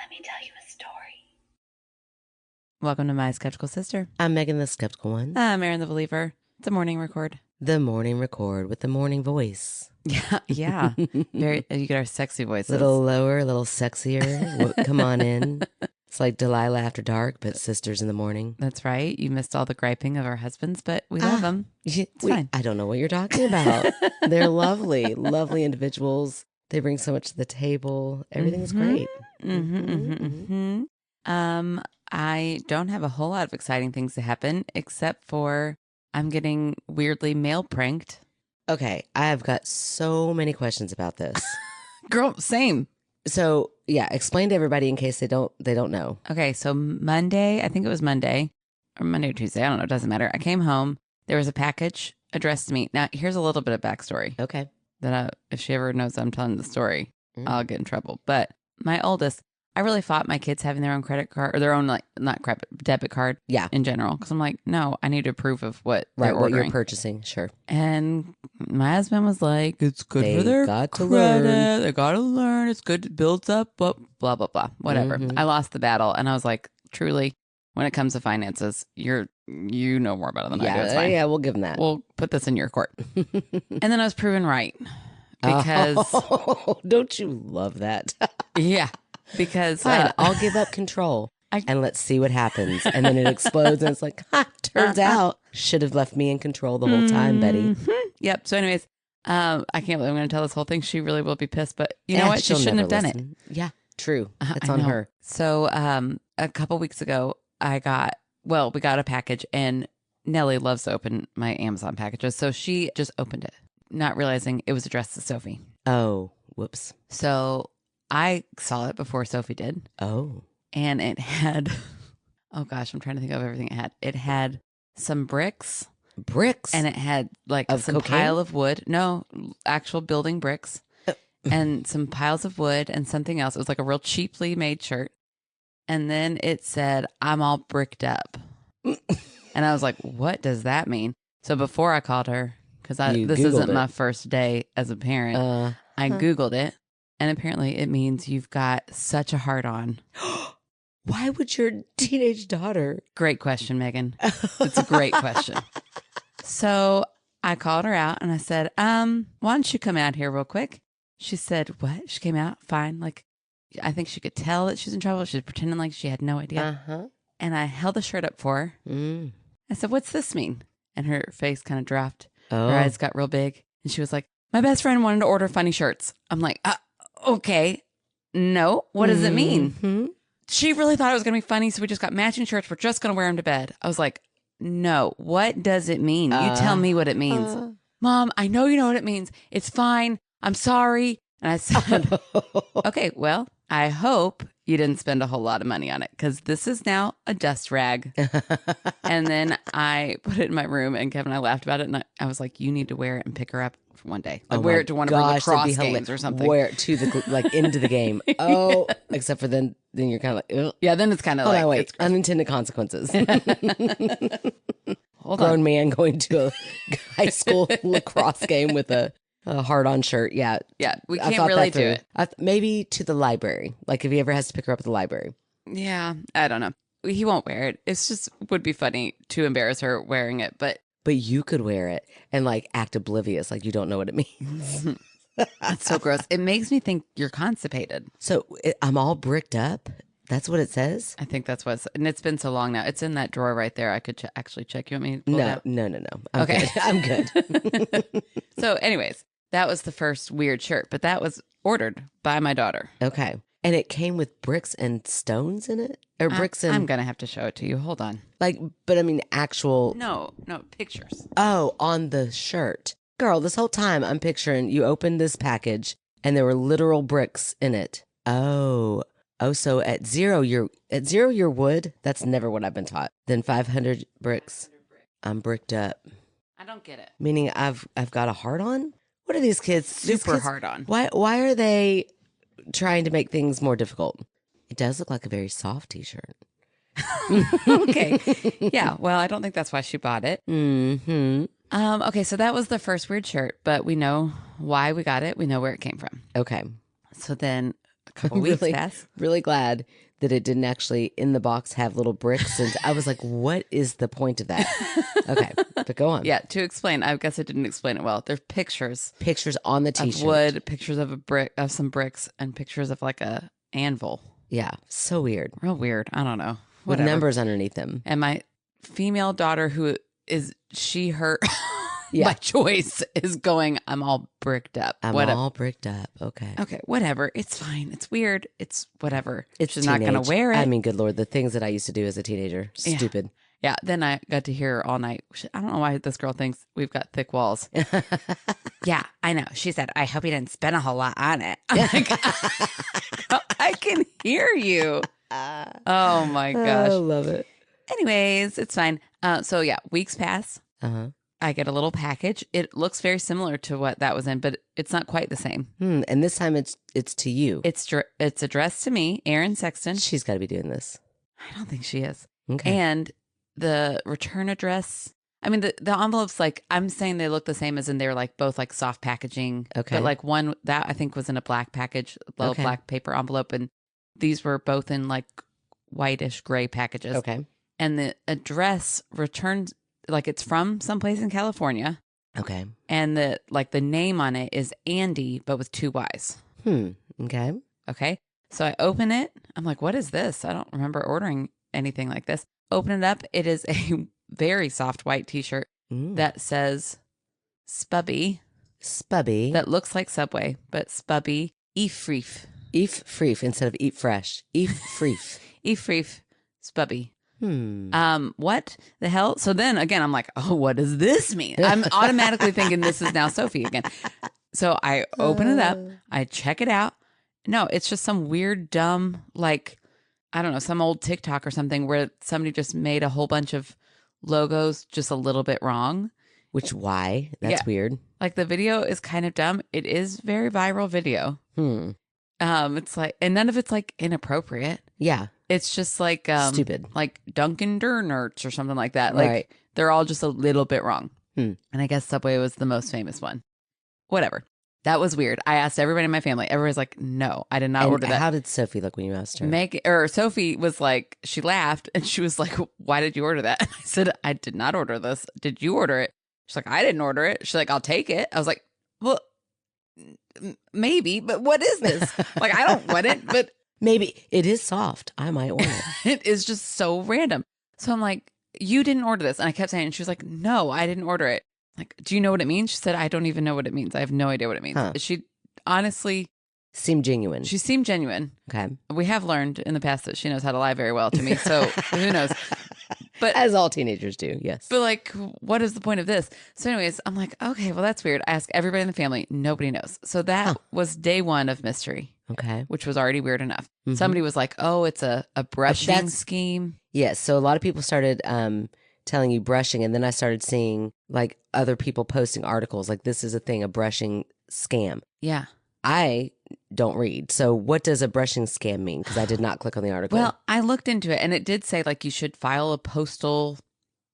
Let me tell you a story. Welcome to My Skeptical Sister. I'm Megan the Skeptical One. I'm Aaron the Believer. It's a morning record. The morning record with the morning voice. Yeah. Very. You get our sexy voices. Little lower, a little sexier. Come on in. It's like Delilah after dark, but sisters in the morning. That's right. You missed all the griping of our husbands, but we love them. It's fine. I don't know what you're talking about. They're lovely, lovely individuals. They bring so much to the table. Everything is great. I don't have a whole lot of exciting things to happen, except for I'm getting weirdly mail pranked. Okay, I have got so many questions about this. Girl, same. So yeah, explain to everybody in case they don't know. Okay, so Monday, I think it was Monday or Tuesday. I don't know. It doesn't matter. I came home. There was a package addressed to me. Now, here's a little bit of backstory. Okay. That if she ever knows I'm telling the story, I'll get in trouble. But my oldest, I really fought my kids having their own credit card or their own, like, not credit, debit card. Yeah. In general. Because I'm like, no, I need to prove of what they're ordering. What you're purchasing. Sure. And my husband was like, it's good for their got to credit. learn. They got to learn. It's good. It builds up. Blah, blah, blah. Whatever. I lost the battle. And I was like, truly, when it comes to finances, you know more about it than I do. It's fine. Yeah, we'll give them that. We'll put this in your court. And then I was proven right. Because don't you love that? Yeah, because fine, I'll give up control and let's see what happens. And then it explodes and it's like, turns out should have left me in control the whole time, Betty. Yep. So anyways, I can't believe I'm going to tell this whole thing. She really will be pissed, but you know what? She shouldn't have done it. Yeah, true. It's I on know. her. So a couple weeks ago, we got a package, and Nellie loves to open my Amazon packages. So she just opened it, not realizing it was addressed to Sophie. Oh, whoops. So I saw it before Sophie did. Oh. And it had, oh gosh, I'm trying to think of everything it had. It had some bricks. Bricks? And it had like some cocaine? pile of wood. No, actual building bricks. And some piles of wood and something else. It was like a real cheaply made shirt. And then it said, I'm all bricked up. And I was like, what does that mean? So before I called her, because this isn't my first day as a parent, I Googled it. And apparently it means you've got such a heart on. Why would your teenage daughter? Great question, Megan. It's a great question. So I called her out and I said, why don't you come out here real quick? She said, what? She came out fine. Like, I think she could tell that she's in trouble. She was pretending like she had no idea. And I held the shirt up for her. I said, what's this mean? And her face kind of dropped. Oh. Her eyes got real big. And she was like, my best friend wanted to order funny shirts. I'm like, okay. No. What does it mean? She really thought it was going to be funny. So we just got matching shirts. We're just going to wear them to bed. I was like, no. What does it mean? You tell me what it means. Mom, I know you know what it means. It's fine. I'm sorry. And I said, okay, well, I hope you didn't spend a whole lot of money on it because this is now a dust rag. And then I put it in my room and Kevin and I laughed about it. And I was like, you need to wear it and pick her up for one day. Like wear it to one of her lacrosse games or something. Wear it to the, like into the game. Oh, except for then you're kind of like, ugh. Yeah, then it's kind of like. Oh, wait, unintended consequences. Hold Grown on. man going to a high school lacrosse game with a hard-on shirt. Yeah. Yeah, we can't really do it. Maybe to the library. Like if he ever has to pick her up at the library. Yeah, I don't know. He won't wear it. It's just would be funny to embarrass her wearing it. But you could wear it and like act oblivious, like you don't know what it means. That's so gross. It makes me think you're constipated. So I'm all bricked up. That's what it says? I think that's what's, and it's been so long now. It's in that drawer right there. I could actually check. You want me to pull it out? No. I'm Okay. Good. I'm good. So anyways, that was the first weird shirt, but that was ordered by my daughter. Okay. And it came with bricks and stones in it? Or bricks and... I'm going to have to show it to you. Hold on. Like, but I mean actual... No, pictures. Oh, on the shirt. Girl, this whole time I'm picturing you opened this package and there were literal bricks in it. Oh, so at zero you're wood? That's never what I've been taught. Then 500 bricks. I'm bricked up. I don't get it. Meaning I've got a heart on? What are these kids? Super hard on. Why are they trying to make things more difficult? It does look like a very soft t-shirt. Okay. Yeah. Well, I don't think that's why she bought it. Okay. So that was the first weird shirt, but we know why we got it. We know where it came from. Okay. So then a couple weeks really, pass. really glad that it didn't actually in the box have little bricks. And I was like, what is the point of that? Okay, but go on. Yeah, to explain, I guess I didn't explain it well. There's pictures on the of t-shirt. wood, pictures of some bricks, and pictures of like a anvil. Yeah, so weird. Real weird. I don't know. With Whatever. numbers underneath them. And my female daughter, who is she, her, Yeah. by choice, is going, I'm all bricked up. I'm Whatever. all bricked up. Okay. Okay, whatever. It's fine. It's weird. It's whatever. It's She's not going to teenage. wear it. I mean, good Lord, the things that I used to do as a teenager. Stupid. Yeah, then I got to hear her all night. I don't know why this girl thinks we've got thick walls. Yeah, I know. She said, I hope you didn't spend a whole lot on it. I'm like, I can hear you. Oh my gosh. I love it. Anyways, it's fine. So yeah, weeks pass. Uh-huh. I get a little package. It looks very similar to what that was in, but it's not quite the same. And this time it's to you. It's addressed to me, Erin Sexton. She's got to be doing this. I don't think she is. Okay. And the return address, I mean, the envelopes, like, I'm saying they look the same as in they're like both like soft packaging. Okay. But like one that I think was in a black package, a little black paper envelope. And these were both in like whitish gray packages. Okay. And the address returned, like it's from someplace in California. Okay. And the name on it is Andy, but with 2 Y's. Okay. Okay. So I open it. I'm like, what is this? I don't remember ordering anything like this. Open it up. It is a very soft white t-shirt that says Spubby. Spubby. That looks like Subway, but Spubby. Eef Freef instead of eat fresh. Eef Freef. Eef Spubby. What the hell? So then again, I'm like, oh, what does this mean? I'm automatically thinking this is now Sophie again. So I open it up. I check it out. No, it's just some weird, dumb, like, I don't know, some old TikTok or something where somebody just made a whole bunch of logos just a little bit wrong. Why? That's weird. Like the video is kind of dumb. It is very viral video. It's like, and none of it's like inappropriate. Yeah. It's just like stupid, like Dunkin' Donuts or something like that. Like right. They're all just a little bit wrong. And I guess Subway was the most famous one. Whatever. That was weird. I asked everybody in my family. Everybody's like, no, I did not order that. How did Sophie look when you asked her? Sophie was like, she laughed and she was like, why did you order that? And I said, I did not order this. Did you order it? She's like, I didn't order it. She's like, I'll take it. I was like, well, maybe, but what is this? Like, I don't want it, but maybe it is soft. I might order it. It is just so random. So I'm like, you didn't order this. And I kept saying, and she was like, no, I didn't order it. Like, do you know what it means? She said, I don't even know what it means. I have no idea what it means. She honestly seemed genuine. She seemed genuine. Okay. We have learned in the past that she knows how to lie very well to me. So who knows? But as all teenagers do, yes. But like, what is the point of this? So anyways, I'm like, okay, well, that's weird. I ask everybody in the family. Nobody knows. So that was day one of mystery. Okay. Which was already weird enough. Somebody was like, oh, it's a brushing scheme. Yes. So a lot of people started telling you brushing. And then I started seeing like other people posting articles like this is a thing, a brushing scam. Yeah. I don't read. So what does a brushing scam mean? Because I did not click on the article. Well, I looked into it and it did say like you should file a postal,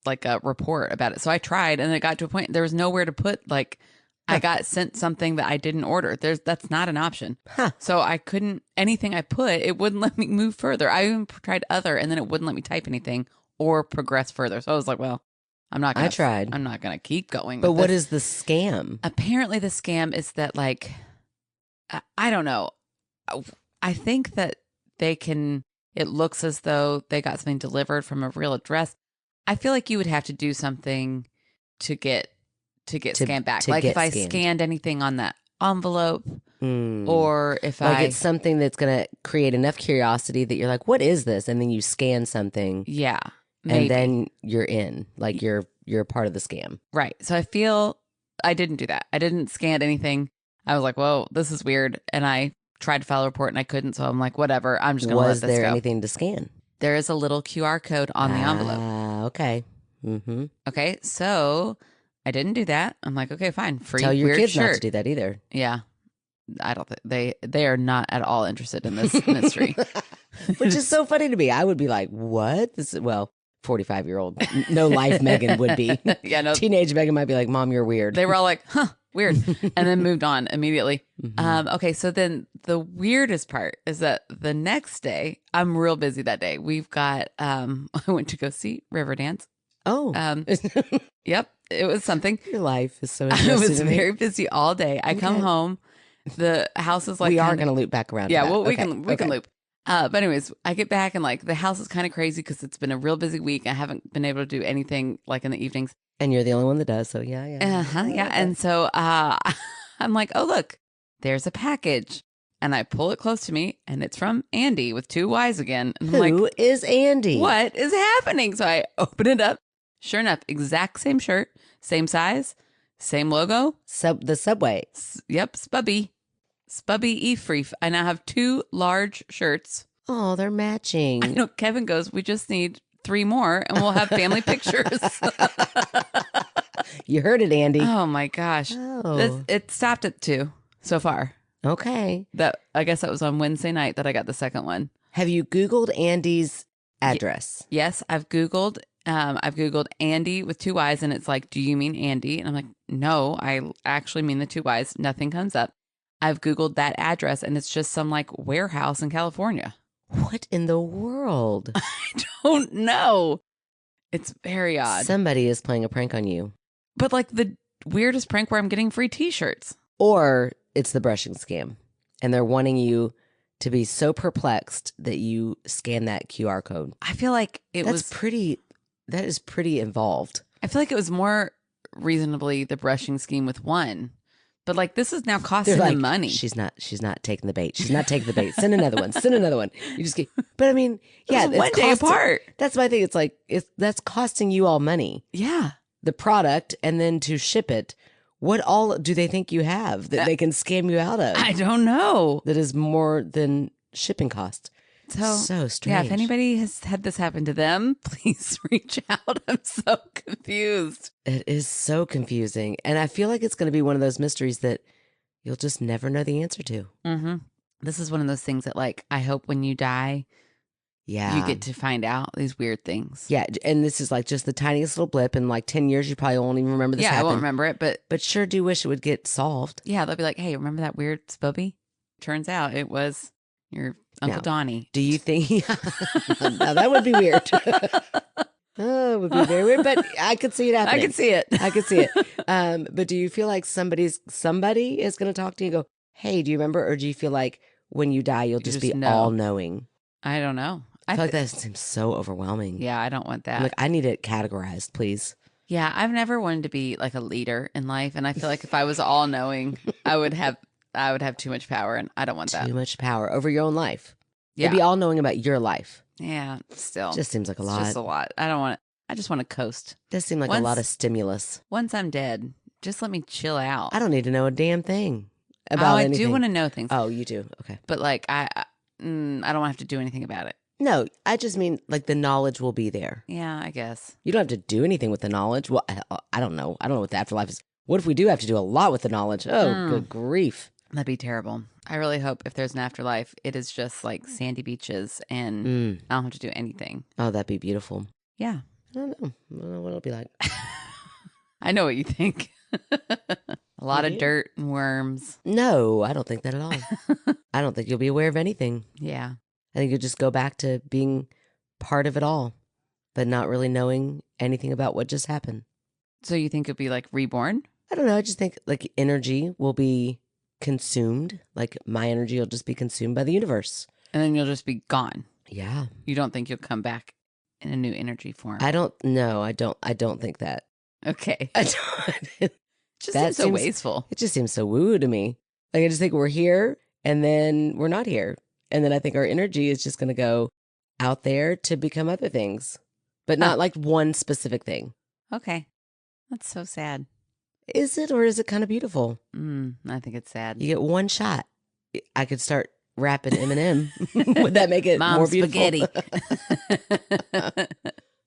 like a report about it. So I tried and it got to a point, there was nowhere to put like, I got sent something that I didn't order. That's not an option. So I couldn't, anything I put, it wouldn't let me move further. I even tried other and then it wouldn't let me type anything or progress further. So I was like, well, I'm not going to keep going. But what is the scam? Apparently the scam is that like, I don't know. I think that it looks as though they got something delivered from a real address. I feel like you would have to do something to get scanned back. Like if I scanned anything on that envelope or if it's something that's going to create enough curiosity that you're like, what is this? And then you scan something. Yeah. Maybe. And then you're in, like you're a part of the scam. Right. So I feel I didn't do that. I didn't scan anything. I was like, whoa, this is weird. And I tried to file a report and I couldn't. So I'm like, whatever. I'm just going to let this go. Was there anything to scan? There is a little QR code on the envelope. Okay. Mm-hmm. Okay. So I didn't do that. I'm like, okay, fine. Free Tell your weird kids shirt. not to do that either. Yeah. I don't think they are not at all interested in this mystery. Which is so funny to me. I would be like, what? 45-year-old, no life Megan would be. Yeah, no. Teenage Megan might be like, Mom, you're weird. They were all like, huh, weird. And then moved on immediately. Okay, so then the weirdest part is that the next day, I'm real busy that day. We've got, I went to go see Riverdance. Oh. Yep, it was something. Your life is so I interesting was to me. very busy all day. I come home, the house is like we are going to loop back around. yeah, to that. well, we can loop. But anyways, I get back and like the house is kind of crazy because it's been a real busy week. I haven't been able to do anything like in the evenings. And you're the only one that does. So yeah. Yeah. And so I'm like, oh, look, there's a package. And I pull it close to me and it's from Andy with 2 Y's again. And I'm Who like, is Andy? what is happening? So I open it up. Sure enough, exact same shirt, same size, same logo. The Subway. Yep, Spubby E-Free. I now have 2 large shirts. Oh, they're matching. I know. Kevin goes, we just need 3 more and we'll have family pictures. You heard it, Andy. Oh my gosh. Oh. It stopped at 2 so far. Okay. I guess that was on Wednesday night that I got the second one. Have you Googled Andy's address? Yes, I've Googled Andy with 2 Y's and it's like, do you mean Andy? And I'm like, no, I actually mean the 2 Y's. Nothing comes up. I've Googled that address and it's just some like warehouse in California. What in the world? I don't know. It's very odd. Somebody is playing a prank on you. But like the weirdest prank where I'm getting free t-shirts. Or it's the brushing scam. And they're wanting you to be so perplexed that you scan that QR code. I feel like that is pretty involved. I feel like it was more reasonably the brushing scheme with one. But like this is now costing them money. She's not taking the bait. She's not taking the bait. Send another one. Send another one. You just get, but I mean, yeah, it's 1 day apart. That's my thing. It's like that's costing you all money. Yeah. The product and then to ship it. What all do they think you have that they can scam you out of? I don't know. That is more than shipping cost. So strange. Yeah, if anybody has had this happen to them, please reach out. I'm so confused. It is so confusing. And I feel like it's going to be one of those mysteries that you'll just never know the answer to. Mm-hmm. This is one of those things that like, I hope when you die, you get to find out these weird things. Yeah. And this is like just the tiniest little blip. In like 10 years, you probably won't even remember this happened. I won't remember it. But sure do wish it would get solved. Yeah, they'll be like, hey, remember that weird Spubby? Turns out it was your Uncle Donnie. Do you think? Now that would be weird. Oh, it would be very weird, but I could see it happening. I could see it. But do you feel like somebody is going to talk to you and go, hey, do you remember? Or do you feel like when you die, you'll just be all knowing? I don't know. I feel like that seems so overwhelming. Yeah, I don't want that. I'm like, I need it categorized, please. Yeah, I've never wanted to be like a leader in life. And I feel like if I was all knowing, I would have too much power, and I don't want that. Too much power over your own life. Yeah. Maybe all knowing about your life. Yeah, still. Just seems like a lot. Just a lot. I don't want it. I just want to coast. Does seem like a lot of stimulus. Once I'm dead, just let me chill out. I don't need to know a damn thing about anything. I do want to know things. Oh, you do? Okay. But like, I don't have to do anything about it. No, I just mean like the knowledge will be there. Yeah, I guess. You don't have to do anything with the knowledge. Well, I don't know. I don't know what the afterlife is. What if we do have to do a lot with the knowledge? Oh, good grief. That'd be terrible. I really hope if there's an afterlife, it is just like sandy beaches and I don't have to do anything. Oh, that'd be beautiful. Yeah. I don't know. I don't know what it'll be like. I know what you think. A lot of dirt and worms. No, I don't think that at all. I don't think you'll be aware of anything. Yeah. I think you'll just go back to being part of it all, but not really knowing anything about what just happened. So you think it'll be like reborn? I don't know. I just think like energy will be consumed. Like my energy will just be consumed by the universe. And then you'll just be gone. Yeah. You don't think you'll come back in a new energy form? I don't think that. Okay. I don't. It just seems so wasteful. It just seems so woo to me. Like I just think we're here and then we're not here. And then I think our energy is just going to go out there to become other things, but not like one specific thing. Okay. That's so sad. Is it, or is it kind of beautiful? I think it's sad. You get one shot. I could start rapping Eminem. Would that make it more beautiful? Spaghetti.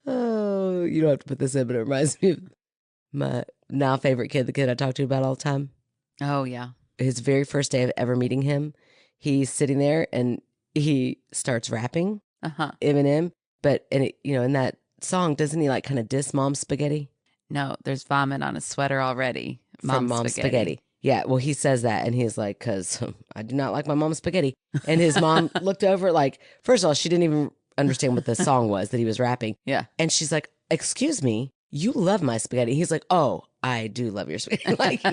Oh, you don't have to put this in, but it reminds me of my now favorite kid, the kid I talk to about all the time. Oh, yeah. His very first day of ever meeting him, he's sitting there and he starts rapping Eminem. But, in that song, doesn't he like kind of diss Mom's spaghetti? No, there's vomit on his sweater already. from Mom's Spaghetti. Yeah, well, he says that, and he's like, because I do not like my mom's spaghetti. And his mom looked over, like, first of all, she didn't even understand what the song was that he was rapping. Yeah. And she's like, excuse me, you love my spaghetti. He's like, oh, I do love your spaghetti. Like,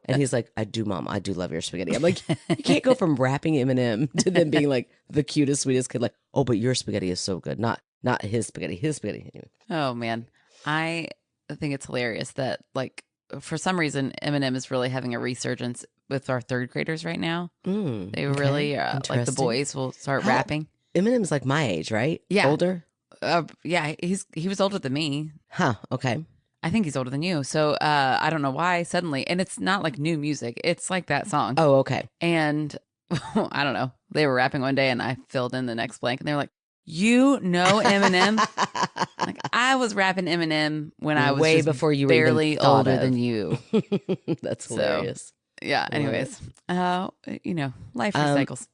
and he's like, I do, Mom, I do love your spaghetti. I'm like, you can't go from rapping Eminem to then being like the cutest, sweetest kid. Like, oh, but your spaghetti is so good. Not his spaghetti, his spaghetti. Anyway. Oh, man. I think it's hilarious that, like, for some reason, Eminem is really having a resurgence with our third graders right now. They really, like the boys will start rapping. Eminem's like my age, right? Yeah. Older? Yeah, he was older than me. Huh, okay. I think he's older than you. So I don't know why suddenly. And it's not like new music. It's like that song. Oh, okay. And I don't know. They were rapping one day and I filled in the next blank and they were like, you know Eminem? Like, I was rapping Eminem when I was way just before you barely were even older of. than you. That's hilarious. Yeah. Anyways, life recycles.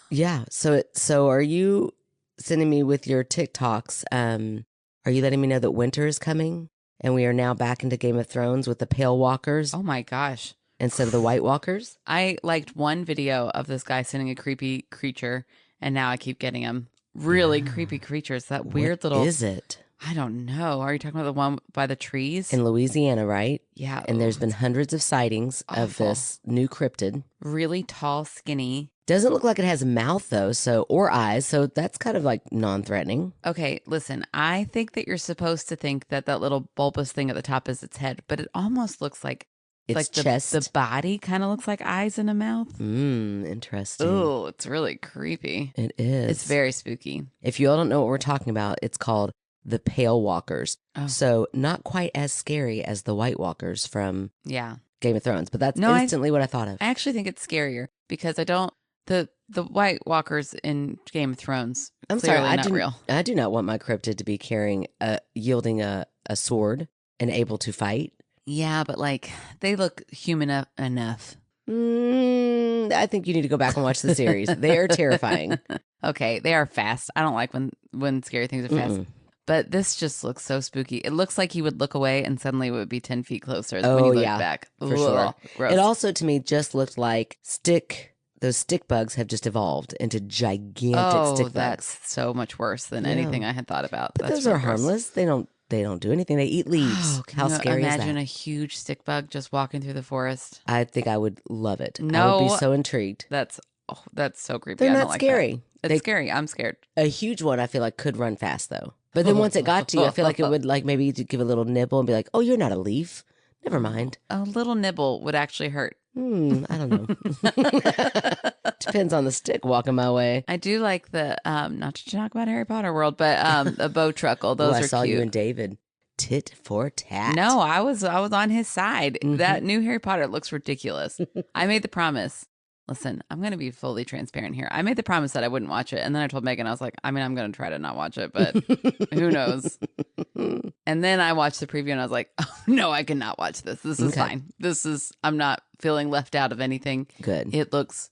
Yeah. So are you sending me with your TikToks? Are you letting me know that winter is coming and we are now back into Game of Thrones with the Pale Walkers? Oh my gosh. Instead of the White Walkers? I liked one video of this guy sending a creepy creature, and now I keep getting him. Really creepy creatures. That weird what little. Is it? I don't know. Are you talking about the one by the trees? In Louisiana, right? Yeah. And there's been hundreds of sightings of this new cryptid. Really tall, skinny. Doesn't look like it has a mouth, though, or eyes. So that's kind of like non-threatening. Okay, listen. I think that you're supposed to think that little bulbous thing at the top is its head, but it almost looks like its like chest. The body kind of looks like eyes in a mouth. Interesting. Oh, it's really creepy. It is. It's very spooky. If you all don't know what we're talking about, it's called the Pale Walkers. Oh. So not quite as scary as the White Walkers from Game of Thrones, but that's instantly what I thought of. I actually think it's scarier because I don't. The White Walkers in Game of Thrones. I'm sorry, real. I do not want my cryptid to be yielding a sword and able to fight. Yeah, but like they look human enough. I think you need to go back and watch the series. They are terrifying. Okay, they are fast. I don't like when scary things are fast. But this just looks so spooky. It looks like he would look away and suddenly it would be 10 feet closer when you look back. For sure. Gross. It also, to me, just looked like those stick bugs have just evolved into gigantic stick bugs. That's so much worse than anything I had thought about. But those are harmless. They don't do anything. They eat leaves. Oh, How scary is that? Imagine a huge stick bug just walking through the forest. I think I would love it. No, I would be so intrigued. That's so creepy. They're I not don't like scary. It's scary. I'm scared. A huge one I feel like could run fast though. But then once it got to you, I feel like it would like maybe to give a little nibble and be like, oh, you're not a leaf. Never mind. A little nibble would actually hurt. I don't know. Depends on the stick walking my way. I do like the, not to talk about Harry Potter world, but the bow truckle. Those are cute. I saw you and David. Tit for tat. No, I was on his side. That new Harry Potter looks ridiculous. I made the promise. Listen, I'm going to be fully transparent here. I made the promise that I wouldn't watch it. And then I told Megan, I was like, I'm going to try to not watch it, but who knows? And then I watched the preview and I was like, oh, no, I cannot watch this. This is fine. I'm not feeling left out of anything. Good. It looks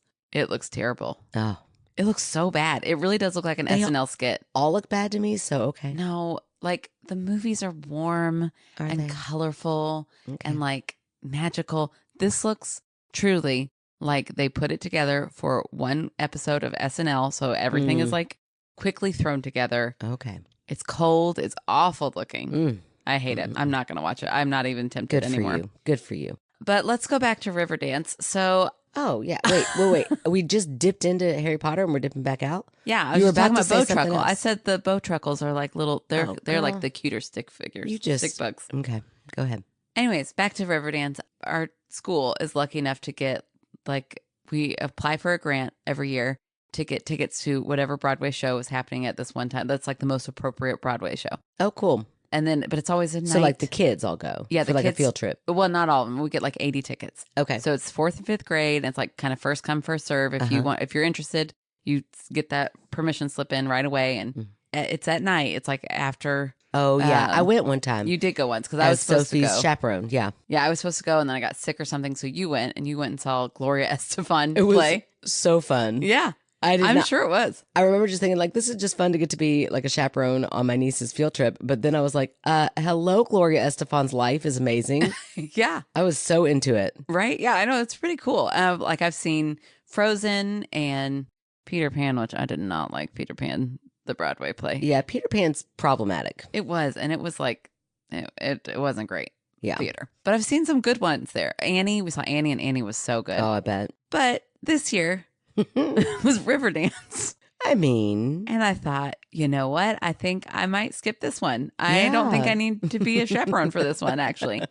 terrible. Oh. It looks so bad. It really does look like an SNL skit. All look bad to me, so okay. No, like the movies are warm and colorful and like magical. This looks truly like they put it together for one episode of SNL. So everything is like quickly thrown together. Okay. It's cold. It's awful looking. I hate it. I'm not going to watch it. I'm not even tempted anymore. Good for you. But let's go back to Riverdance. So. Oh, yeah. Wait. We just dipped into Harry Potter and we're dipping back out? Yeah. You were about to say something else. I said the bow truckles are like little, they're like the cuter stick figures. Stick bugs. Okay. Go ahead. Anyways, back to Riverdance. Our school is lucky enough to get, like, we apply for a grant every year to get tickets to whatever Broadway show is happening at this one time. That's like the most appropriate Broadway show. Oh, cool. And then, but it's always at night. So like the kids all go. Yeah. For like a field trip. Well, not all of them. We get like 80 tickets. Okay. So it's 4th and 5th grade. And it's like kind of first come, first serve. If you're interested, you get that permission slip in right away. And it's at night. It's like after. Oh, yeah. I went one time. You did go once because I was supposed Sophie's to go. chaperone. Yeah. Yeah, I was supposed to go and then I got sick or something. So you went and saw Gloria Estefan it play. Was so fun. Yeah. I'm sure it was. I remember just thinking like, this is just fun to get to be like a chaperone on my niece's field trip. But then I was like, hello, Gloria Estefan's life is amazing. Yeah. I was so into it. Right? Yeah, I know. It's pretty cool. Like I've seen Frozen and Peter Pan, which I did not like Peter Pan, the Broadway play. Yeah, Peter Pan's problematic. It was. And it was like, it wasn't great theater. But I've seen some good ones there. Annie, we saw Annie, and Annie was so good. Oh, I bet. But this year was Riverdance. I mean, and I thought, you know what? I think I might skip this one. I don't think I need to be a chaperone for this one, actually.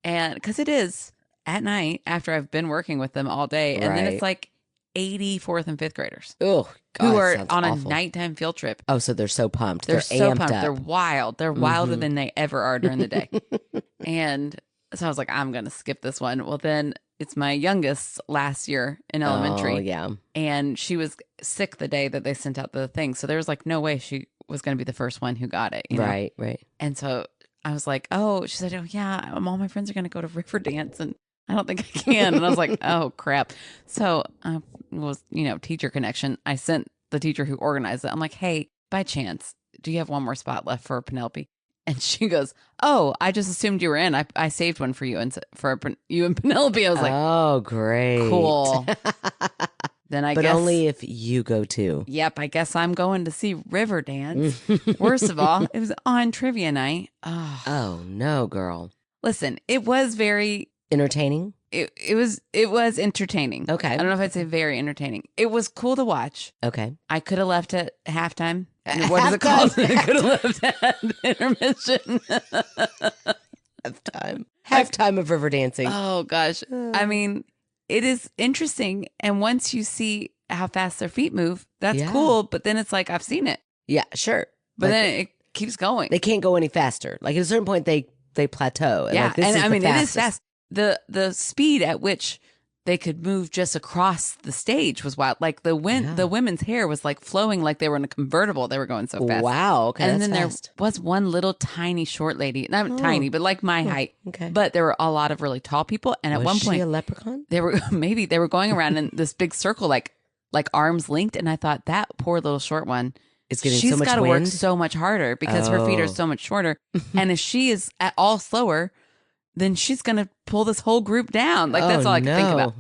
And because it is at night after I've been working with them all day. And then it's like 80 fourth and fifth graders who are on a nighttime field trip. Oh, so they're so pumped. They're so amped pumped. up. They're wild. They're wilder than they ever are during the day. And so I was like, I'm going to skip this one. Well, then it's my youngest last year in elementary. Oh, yeah. And she was sick the day that they sent out the thing. So there was like no way she was going to be the first one who got it. You know? Right. And so I was like, oh, she said, oh, yeah, all my friends are going to go to Riverdance and I don't think I can. And I was like, oh, crap. So I was, teacher connection. I sent the teacher who organized it. I'm like, hey, by chance, do you have one more spot left for Penelope? And she goes, oh, I just assumed you were in. I saved one for you and for you and Penelope. I was like, oh, great. Cool. Then I guess. But guess, only if you go too. Yep. I guess I'm going to see Riverdance. Worst of all, it was on trivia night. Oh, no, girl. Listen, it was very entertaining. It was entertaining. Okay. I don't know if I'd say very entertaining. It was cool to watch. Okay. I could have left at halftime. What is it called? I could have left at intermission. Halftime of river dancing. Oh, gosh. I mean, it is interesting. And once you see how fast their feet move, that's cool. But then it's like, I've seen it. Yeah, sure. But then it keeps going. They can't go any faster. Like at a certain point, they plateau. And it is fast. The speed at which they could move just across the stage was wild. Like the women's hair was like flowing like they were in a convertible. They were going so fast. Wow. Okay. And then fast. There was one little tiny short lady, not tiny, but like my height. Okay. But there were a lot of really tall people. And at one point, a leprechaun? They were going around in this big circle, like arms linked. And I thought that poor little short one is getting she's so much got to work wind? so much harder because her feet are so much shorter. And if she is at all slower, then she's going to pull this whole group down. Like, that's all I can think about.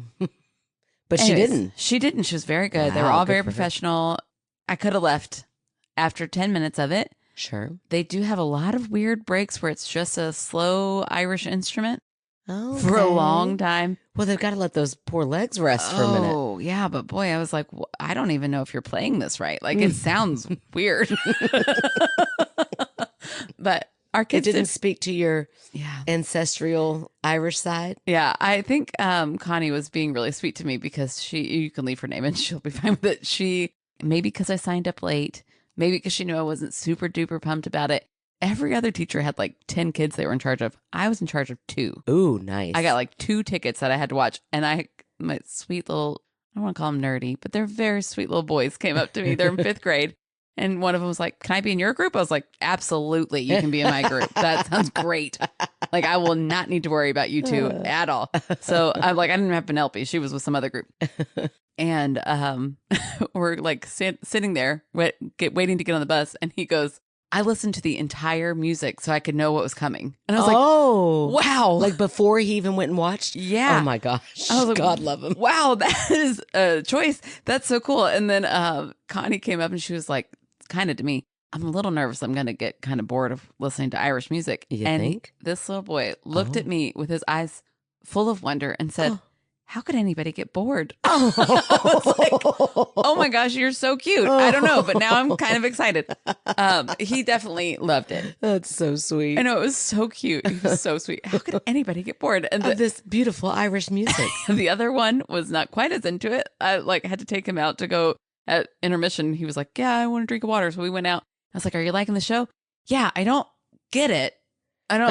But Anyways, she didn't. She didn't. She was very good. They were all very professional. I could have left after 10 minutes of it. Sure. They do have a lot of weird breaks where it's just a slow Irish instrument for a long time. Well, they've got to let those poor legs rest for a minute. Oh, yeah. But boy, I was like, I don't even know if you're playing this right. Like, it sounds weird. But our kids didn't speak to your ancestral Irish side. Yeah, I think Connie was being really sweet to me because you can leave her name and she'll be fine with it. Maybe because I signed up late, maybe because she knew I wasn't super duper pumped about it. Every other teacher had like 10 kids they were in charge of. I was in charge of 2. Ooh, nice. I got like 2 tickets that I had to watch. And my sweet little, I don't want to call them nerdy, but they're very sweet little boys came up to me. They're in 5th grade. And one of them was like, can I be in your group? I was like, absolutely. You can be in my group. That sounds great. Like, I will not need to worry about you two at all. So I'm like, I didn't have Penelope. She was with some other group. And we're like sitting there waiting to get on the bus. And he goes, I listened to the entire music so I could know what was coming. And I was like, wow. Like before he even went and watched? Yeah. Oh my gosh. I was like, God love him. Wow, that is a choice. That's so cool. And then Connie came up and she was like, kind of to me, I'm a little nervous. I'm going to get kind of bored of listening to Irish music. You and think? This little boy looked at me with his eyes full of wonder and said, how could anybody get bored? I was like, oh my gosh, you're so cute. I don't know, but now I'm kind of excited. He definitely loved it. That's so sweet. I know, it was so cute. He was so sweet. How could anybody get bored? And of this beautiful Irish music. The other one was not quite as into it. I had to take him out to go at intermission. He was like, yeah, I want to drink water. So we went out. I was like, are you liking the show? Yeah, I don't get it. I don't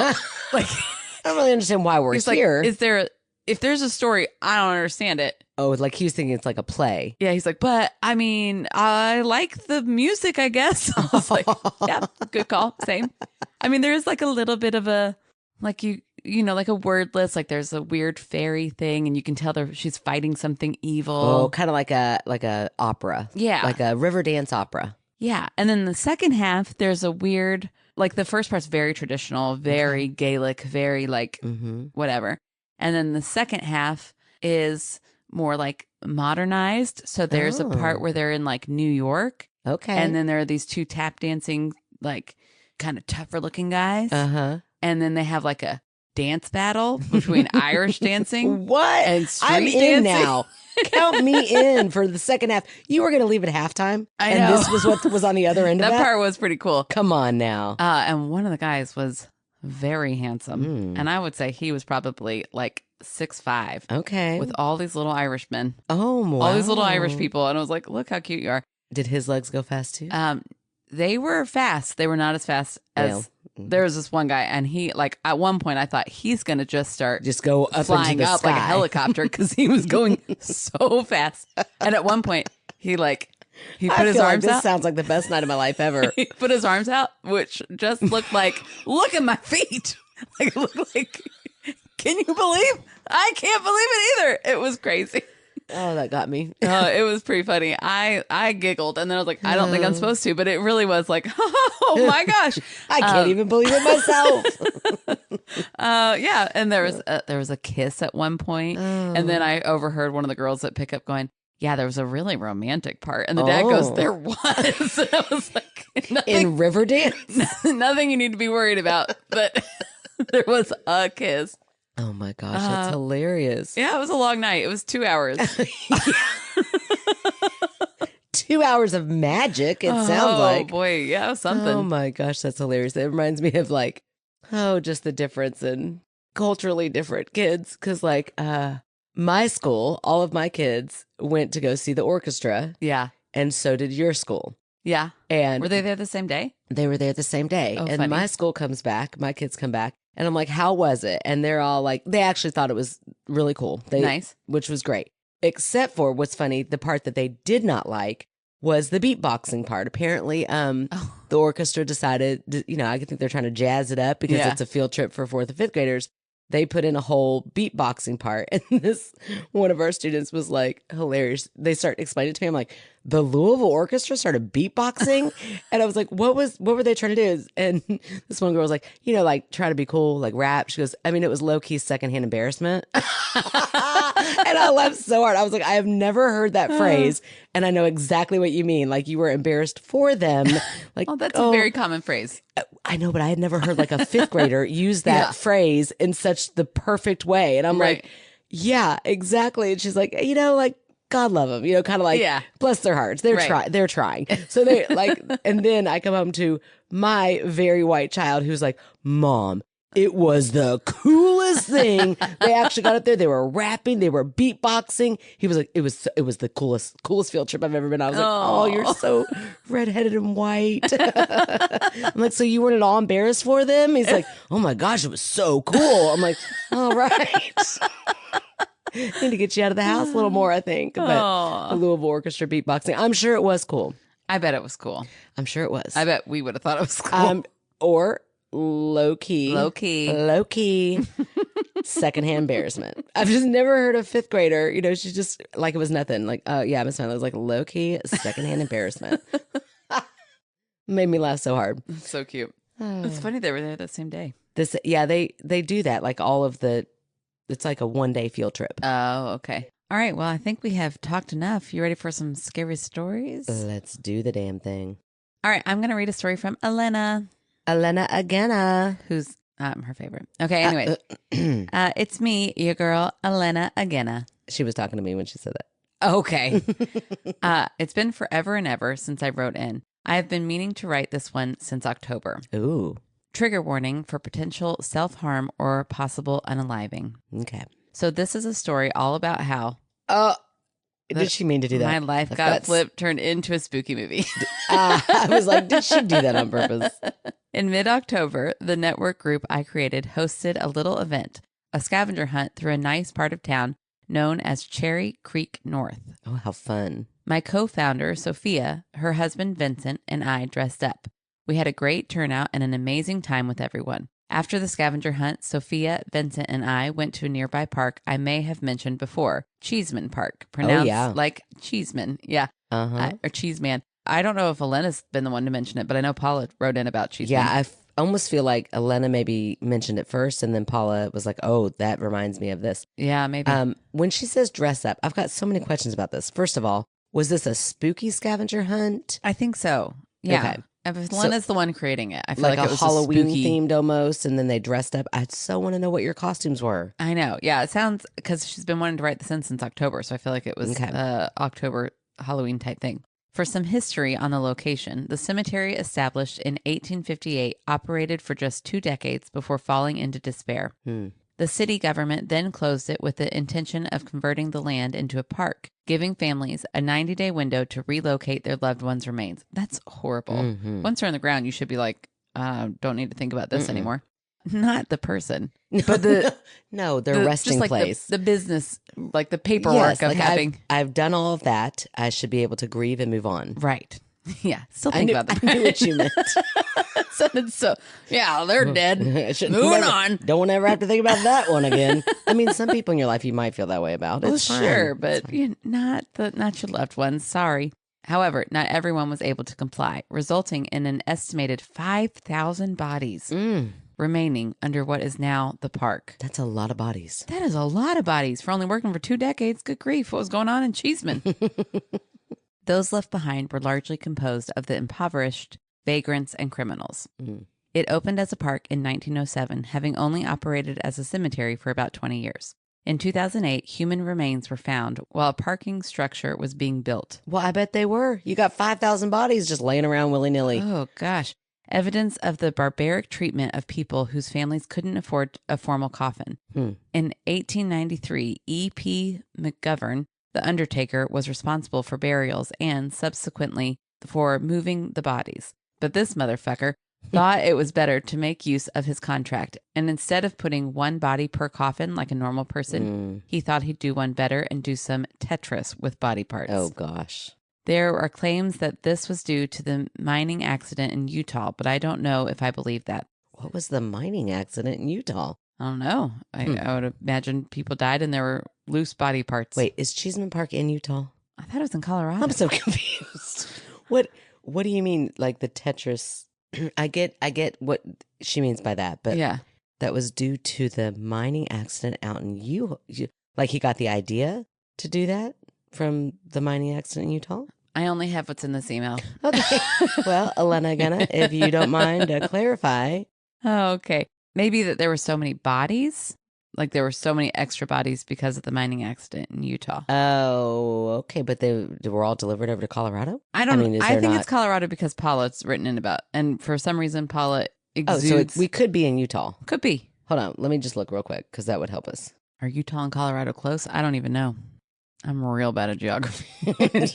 like. I don't really understand why we're here. Like, if there's a story, I don't understand it. Oh, like he was thinking it's like a play. Yeah, he's like, but I mean, I like the music, I guess. I was like, yeah, good call. Same. I mean, there is like a little bit of a, like you like a word list. Like there's a weird fairy thing, and you can tell she's fighting something evil. Oh, kind of like a opera. Yeah. Like a river dance opera. Yeah. And then the second half, there's a weird, like the first part's very traditional, very Gaelic, very like whatever. And then the second half is more like modernized. So there's a part where they're in like New York. Okay. And then there are these two tap dancing, like kind of tougher looking guys. Uh-huh. And then they have like a dance battle between Irish dancing. What? And street I'm dancing. in now. Count me in for the second half. You were going to leave at halftime. I and know. this was what was on the other end of That that? part was pretty cool. Come on now. And one of the guys was very handsome. And I would say he was probably like 6'5". Okay. With all these little Irishmen. Oh, wow. All these little Irish people. And I was like, look how cute you are. Did his legs go fast too? They were fast. They were not as fast as there was this one guy, and he like at one point I thought he's gonna just go up flying into the up sky. like a helicopter because he was going so fast. And at one point he put his arms this out. sounds like the best night of my life ever. He put his arms out, which just looked like, look at my feet. Like it looked like, can you believe? I can't believe it either. It was crazy. Oh, that got me. It was pretty funny. I giggled, and then I was like, I don't think I'm supposed to, but it really was like, oh my gosh, I can't even believe it myself. yeah. And there was a kiss at one point, and then I overheard one of the girls at pickup going, yeah, there was a really romantic part, and the dad goes, there was. And I was like, in Riverdance, nothing you need to be worried about, but there was a kiss. Oh my gosh, that's hilarious. Yeah, it was a long night. It was 2 hours. 2 hours of magic, it sounds like. Oh boy, yeah, something. Oh my gosh, that's hilarious. It reminds me of like, just the difference in culturally different kids. Cause like my school, all of my kids went to go see the orchestra. Yeah. And so did your school. Yeah. And were they there the same day? They were there the same day. Oh, and funny. my school comes back, my kids come back. And I'm like, how was it? And they're all like, they actually thought it was really cool. Nice. Which was great. Except for what's funny, the part that they did not like was the beatboxing part. Apparently, the orchestra decided, I think they're trying to jazz it up because it's a field trip for 4th and 5th graders. They put in a whole beatboxing part. And one of our students was like, hilarious. They start explaining it to me. I'm like, the Louisville Orchestra started beatboxing? And I was like, what were they trying to do? And this one girl was like, like try to be cool, like rap. She goes, I mean, it was low-key secondhand embarrassment. And I laughed so hard. I was like, I have never heard that phrase. And I know exactly what you mean. Like you were embarrassed for them. Like, that's a very common phrase. I know, but I had never heard like a 5th grader use that phrase in such the perfect way. And I'm like, yeah, exactly. And she's like, like, God love them, kind of like, bless their hearts. They're trying. So they like, and then I come home to my very white child who's like, Mom, it was the coolest thing. They actually got up there. They were rapping. They were beatboxing. He was like, it was the coolest field trip I've ever been on. I was like, oh, you're so redheaded and white. I'm like, so you weren't at all embarrassed for them? He's like, oh my gosh, it was so cool. I'm like, all right. Need to get you out of the house a little more, I think. But the Louisville Orchestra beatboxing, I'm sure it was cool. I bet it was cool. I'm sure it was. I bet we would have thought it was cool. Or low-key secondhand embarrassment. I've just never heard a 5th grader, she's just like it was nothing. Like, yeah, Miss Manley was like low-key secondhand embarrassment. Made me laugh so hard. That's so cute. It's funny they were there that same day. They do that, like all of it's like a 1-day field trip. Oh, okay. All right. Well, I think we have talked enough. You ready for some scary stories? Let's do the damn thing. All right. I'm going to read a story from Elena. Elena Agena. Who's her favorite. Okay. Anyway, it's me, your girl, Elena Agena. She was talking to me when she said that. Okay. It's been forever and ever since I wrote in. I have been meaning to write this one since October. Ooh. Trigger warning for potential self-harm or possible unaliving. Okay. So this is a story all about how... did she mean to do that? My life got flipped, turned into a spooky movie. I was like, did she do that on purpose? In mid-October, the network group I created hosted a little event, a scavenger hunt through a nice part of town known as Cherry Creek North. Oh, how fun. My co-founder, Sophia, her husband, Vincent, and I dressed up. We had a great turnout and an amazing time with everyone. After the scavenger hunt, Sophia, Vincent, and I went to a nearby park I may have mentioned before, Cheeseman Park, pronounced like Cheeseman. Yeah. Or Cheeseman. I don't know if Elena's been the one to mention it, but I know Paula wrote in about Cheeseman. Yeah, almost feel like Elena maybe mentioned it first, and then Paula was like, oh, that reminds me of this. Yeah, maybe. When she says dress up, I've got so many questions about this. First of all, was this a spooky scavenger hunt? I think so. Yeah. Okay. If Elena's the one creating it, I feel like a it was Halloween spooky themed almost, and then they dressed up. I so want to know what your costumes were. I know. Yeah, it sounds, because she's been wanting to write this in since October, so I feel like it was October Halloween type thing. For some history on the location, the cemetery established in 1858 operated for just 2 decades before falling into despair. The city government then closed it with the intention of converting the land into a park, giving families a 90-day window to relocate their loved ones' remains. That's horrible. Once they're on the ground, you should be like, don't need to think about this anymore. Not the person, but their resting just place. The business, like the paperwork of having. I've done all of that. I should be able to grieve and move on. Right. Yeah. Still think about that. I knew what you meant. Yeah, they're dead. Moving on. Don't ever have to think about that one again. I mean, some people in your life you might feel that way about. It's sure, but not your loved ones. Sorry. However, not everyone was able to comply, resulting in an estimated 5,000 bodies remaining under what is now the park. That's a lot of bodies. That is a lot of bodies for only working for 2 decades. Good grief. What was going on in Cheeseman? Those left behind were largely composed of the impoverished, vagrants, and criminals. It opened as a park in 1907, having only operated as a cemetery for about 20 years. In 2008, human remains were found while a parking structure was being built. Well, I bet they were. You got 5,000 bodies just laying around willy-nilly. Oh, gosh. Evidence of the barbaric treatment of people whose families couldn't afford a formal coffin. In 1893, E.P. McGovern, the undertaker, was responsible for burials and, subsequently, for moving the bodies. But this motherfucker thought it was better to make use of his contract, and instead of putting 1 body per coffin like a normal person, he thought he'd do one better and do some Tetris with body parts. Oh, gosh. There are claims that this was due to the mining accident in Utah, but I don't know if I believe that. What was the mining accident in Utah? I don't know. I would imagine people died and there were loose body parts. Wait, is Cheeseman Park in Utah? I thought it was in Colorado. I'm so confused. What do you mean, like the Tetris? I get what she means by that, but yeah, that was due to the mining accident out in like he got the idea to do that from the mining accident in Utah? I only have what's in this email. Okay. Well, Elena, if you don't mind to clarify. Oh, okay. Maybe that there were so many bodies, like there were so many extra bodies because of the mining accident in Utah. Oh, okay. But they were all delivered over to Colorado? I think it's Colorado because Paula's written in about, and for some reason Paula exudes. So we could be in Utah. Could be. Hold on. Let me just look real quick because that would help us. Are Utah and Colorado close? I don't even know. I'm real bad at geography.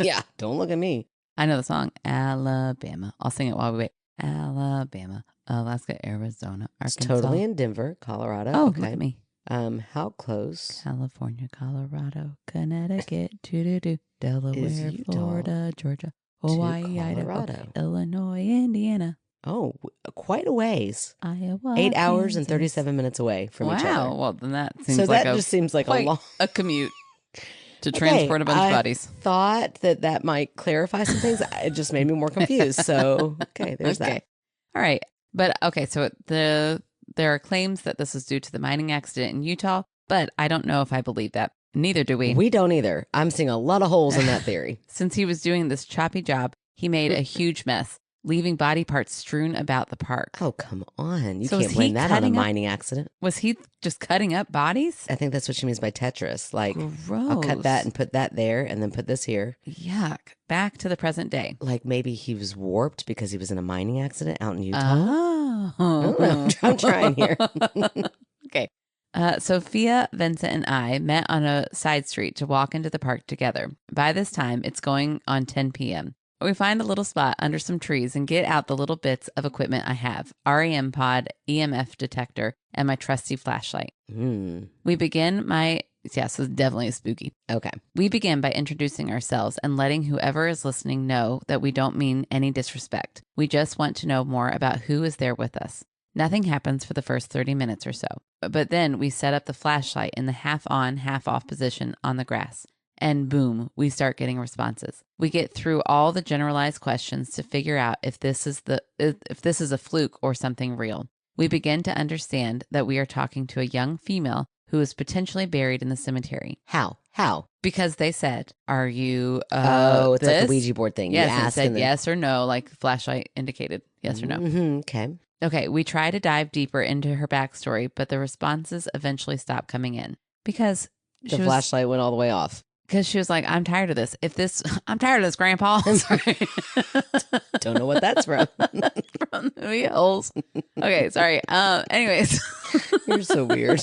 Yeah, don't look at me. I know the song, Alabama. I'll sing it while we wait. Alabama, Alaska, Arizona, Arkansas. It's totally in Denver, Colorado. Oh, okay. Look at me. How close? California, Colorado, Connecticut, Delaware, Florida, Georgia, Hawaii, Idaho, Illinois, Indiana. Oh, quite a ways. Iowa, 8 hours Kansas. and 37 minutes away from each other. Wow. Well, then that seems just seems like a commute. To transport a bunch of bodies. Thought that might clarify some things. It just made me more confused. So, okay, there's that. All right. But, okay, so there are claims that this was due to the mining accident in Utah, but I don't know if I believe that. Neither do we. We don't either. I'm seeing a lot of holes in that theory. Since he was doing this choppy job, he made a huge mess, leaving body parts strewn about the park. Oh, come on. You can't blame that on a mining accident. Was he just cutting up bodies? I think that's what she means by Tetris. Like, gross. I'll cut that and put that there and then put this here. Yuck. Back to the present day. Like maybe he was warped because he was in a mining accident out in Utah. Oh. I'm trying here. Okay. Sophia, Vincent, and I met on a side street to walk into the park together. By this time, it's going on 10 p.m. We find a little spot under some trees and get out the little bits of equipment I have, REM pod, EMF detector, and my trusty flashlight. We begin so definitely spooky. Okay. We begin by introducing ourselves and letting whoever is listening know that we don't mean any disrespect. We just want to know more about who is there with us. Nothing happens for the first 30 minutes or so. But then we set up the flashlight in the half on, half off position on the grass. And boom, we start getting responses. We get through all the generalized questions to figure out if this is a fluke or something real. We begin to understand that we are talking to a young female who is potentially buried in the cemetery. How? Because they said, "Are you?" It's this? like a Ouija board thing. Yes, you and it ask said and then... yes or no, like the flashlight indicated yes or no. Okay. Okay, we try to dive deeper into her backstory, but the responses eventually stop coming in because the flashlight went all the way off. Because she was like, "I'm tired of this. I'm tired of this, Grandpa." Sorry. Don't know what that's from. From the wheels. Okay, sorry. Anyways, you're so weird.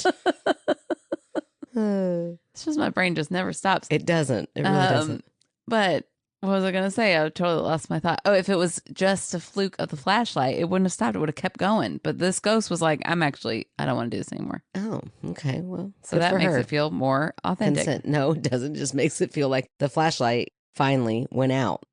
It's just my brain just never stops. It doesn't. It really doesn't. But what was I going to say? I totally lost my thought. Oh, if it was just a fluke of the flashlight, it wouldn't have stopped. It would have kept going. But this ghost was like, I don't want to do this anymore. Oh, okay. Well, so that makes it feel more authentic. Consent. No, it doesn't. It just makes it feel like the flashlight finally went out.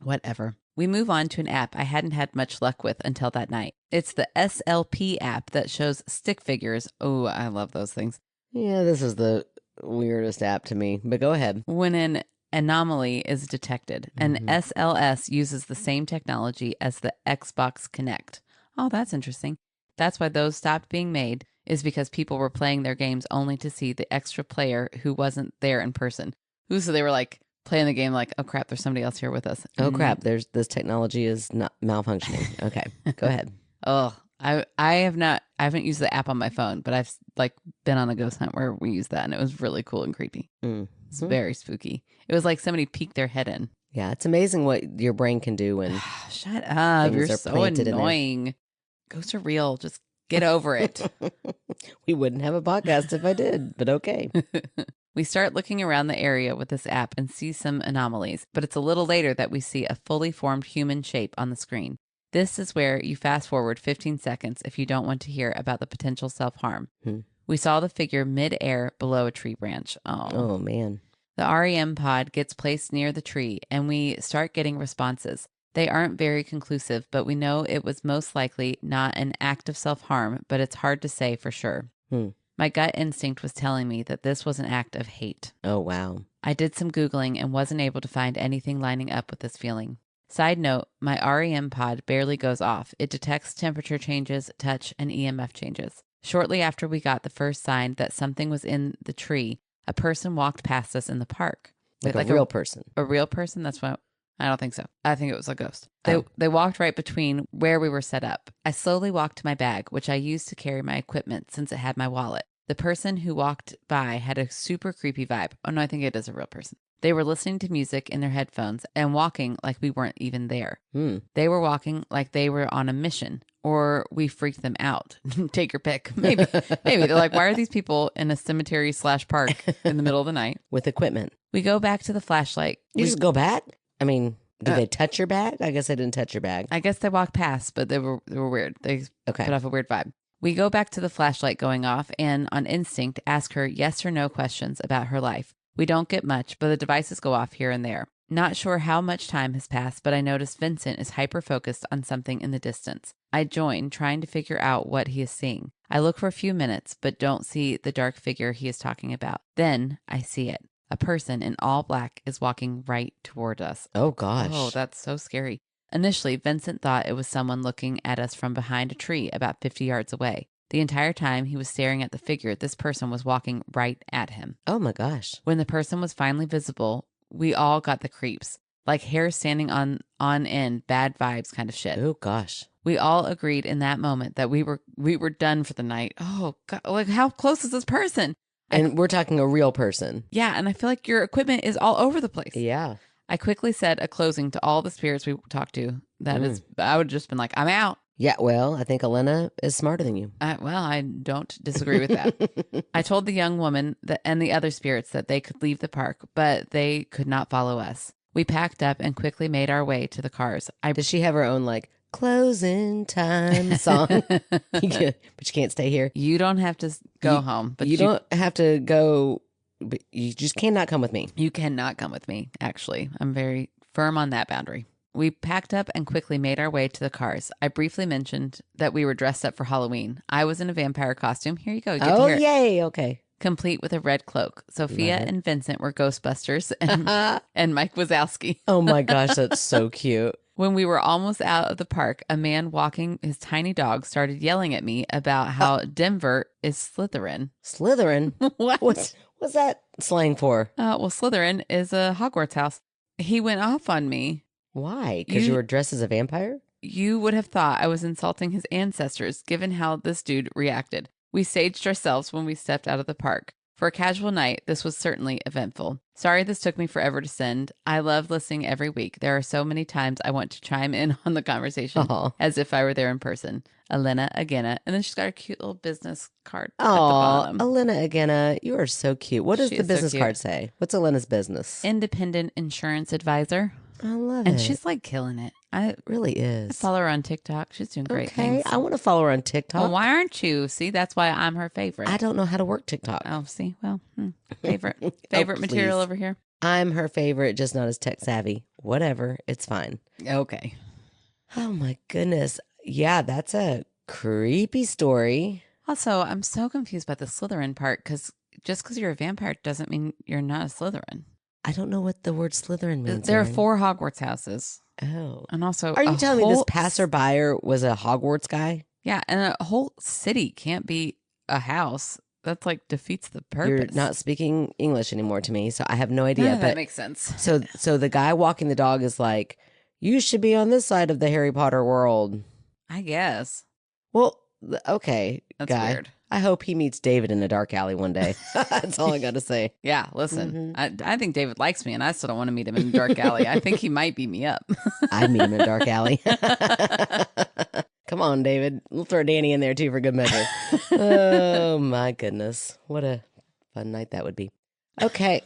Whatever. We move on to an app I hadn't had much luck with until that night. It's the SLP app that shows stick figures. Oh, I love those things. Yeah, this is the weirdest app to me, but go ahead. When an anomaly is detected, and SLS uses the same technology as the Xbox Kinect. Oh, that's interesting. That's why those stopped being made, is because people were playing their games only to see the extra player who wasn't there in person. So they were like playing the game like, oh crap, there's somebody else here with us. Oh crap, this technology is not malfunctioning. Okay, go ahead. Oh, I haven't used the app on my phone, but I've like been on a ghost hunt where we used that, and it was really cool and creepy. It's very spooky. It was like somebody peeked their head in. Yeah, it's amazing what your brain can do when shut up. You're so annoying. Ghosts are real. Just get over it. We wouldn't have a podcast if I did, but okay. We start looking around the area with this app and see some anomalies, but it's a little later that we see a fully formed human shape on the screen. This is where you fast forward 15 seconds if you don't want to hear about the potential self-harm. We saw the figure mid-air below a tree branch. Oh, man. The REM pod gets placed near the tree, and we start getting responses. They aren't very conclusive, but we know it was most likely not an act of self-harm, but it's hard to say for sure. My gut instinct was telling me that this was an act of hate. Oh, wow. I did some Googling and wasn't able to find anything lining up with this feeling. Side note, my REM pod barely goes off. It detects temperature changes, touch, and EMF changes. Shortly after we got the first sign that something was in the tree, a person walked past us in the park. Like a real person? A real person? That's what... I don't think so. I think it was a ghost. They walked right between where we were set up. I slowly walked to my bag, which I used to carry my equipment since it had my wallet. The person who walked by had a super creepy vibe. Oh, no, I think it is a real person. They were listening to music in their headphones and walking like we weren't even there. They were walking like they were on a mission, or we freaked them out. Take your pick. Maybe. They're like, why are these people in a cemetery/park in the middle of the night? With equipment. We go back to the flashlight. You just go back? I mean, did they touch your bag? I guess they didn't touch your bag. I guess they walked past, but they were weird. They put off a weird vibe. We go back to the flashlight going off and on instinct ask her yes or no questions about her life. We don't get much, but the devices go off here and there. Not sure how much time has passed, but I notice Vincent is hyper-focused on something in the distance. I join, trying to figure out what he is seeing. I look for a few minutes, but don't see the dark figure he is talking about. Then I see it. A person in all black is walking right toward us. Oh, gosh. Oh, that's so scary. Initially, Vincent thought it was someone looking at us from behind a tree about 50 yards away. The entire time he was staring at the figure, this person was walking right at him. Oh, my gosh. When the person was finally visible, we all got the creeps. Like hair standing on end, bad vibes kind of shit. Oh, gosh. We all agreed in that moment that we were done for the night. Oh, God, like how close is this person? And we're talking a real person. Yeah, and I feel like your equipment is all over the place. Yeah. I quickly said a closing to all the spirits we talked to. I would have just been like, I'm out. Yeah, well, I think Elena is smarter than you. I don't disagree with that. I told the young woman and the other spirits that they could leave the park, but they could not follow us. We packed up and quickly made our way to the cars. Does she have her own, like, closing time song? But you can't stay here. You don't have to go home. But you don't have to go, but you just cannot come with me. You cannot come with me, actually. I'm very firm on that boundary. We packed up and quickly made our way to the cars. I briefly mentioned that we were dressed up for Halloween. I was in a vampire costume. Here you go. You get to hear it. Yay. Okay. Complete with a red cloak. Sophia Love it. and Vincent were Ghostbusters and Mike Wazowski. Oh my gosh, that's so cute. When we were almost out of the park, a man walking his tiny dog started yelling at me about how Denver is Slytherin. Slytherin? What? What's that slang for? Well, Slytherin is a Hogwarts house. He went off on me. Why? Because you were dressed as a vampire? You would have thought I was insulting his ancestors, given how this dude reacted. We saged ourselves when we stepped out of the park. For a casual night, this was certainly eventful. Sorry this took me forever to send. I love listening every week. There are so many times I want to chime in on the conversation as if I were there in person. Elena Agena. And then she's got a cute little business card at the bottom. Elena Agena, you are so cute. What does the business card say? What's Elena's business? Independent insurance advisor. I love it. And she's like killing it. It really is. I follow her on TikTok. She's doing great things. I want to follow her on TikTok. Well, why aren't you? See, that's why I'm her favorite. I don't know how to work TikTok. Oh, see? Well, favorite material over here. I'm her favorite, just not as tech savvy. Whatever. It's fine. Okay. Oh my goodness. Yeah, that's a creepy story. Also, I'm so confused by the Slytherin part because just because you're a vampire doesn't mean you're not a Slytherin. I don't know what the word Slytherin means. There are 4 Hogwarts houses. Oh. And also, are you telling me this passerby was a Hogwarts guy? Yeah. And a whole city can't be a house. That's like defeats the purpose. You're not speaking English anymore to me, so I have no idea. That makes sense. So the guy walking the dog is like, you should be on this side of the Harry Potter world. I guess. Well, okay, that's guy. Weird. I hope he meets David in a dark alley one day. That's all I got to say. Yeah, listen, I think David likes me, and I still don't want to meet him in a dark alley. I think he might beat me up. I'd meet him in a dark alley. Come on, David. We'll throw Danny in there, too, for good measure. Oh, my goodness. What a fun night that would be. Okay.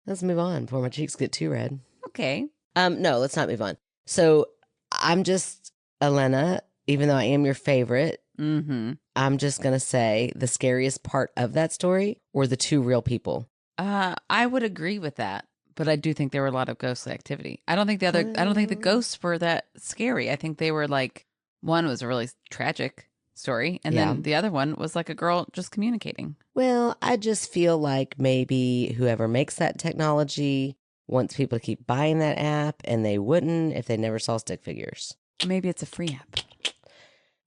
Let's move on before my cheeks get too red. Okay. No, let's not move on. So I'm just, Elena, even though I am your favorite, I'm just going to say the scariest part of that story were the 2 real people. I would agree with that, but I do think there were a lot of ghostly activity. I don't think the ghosts were that scary. I think they were like, one was a really tragic story, and then the other one was like a girl just communicating. Well, I just feel like maybe whoever makes that technology wants people to keep buying that app, and they wouldn't if they never saw stick figures. Maybe it's a free app.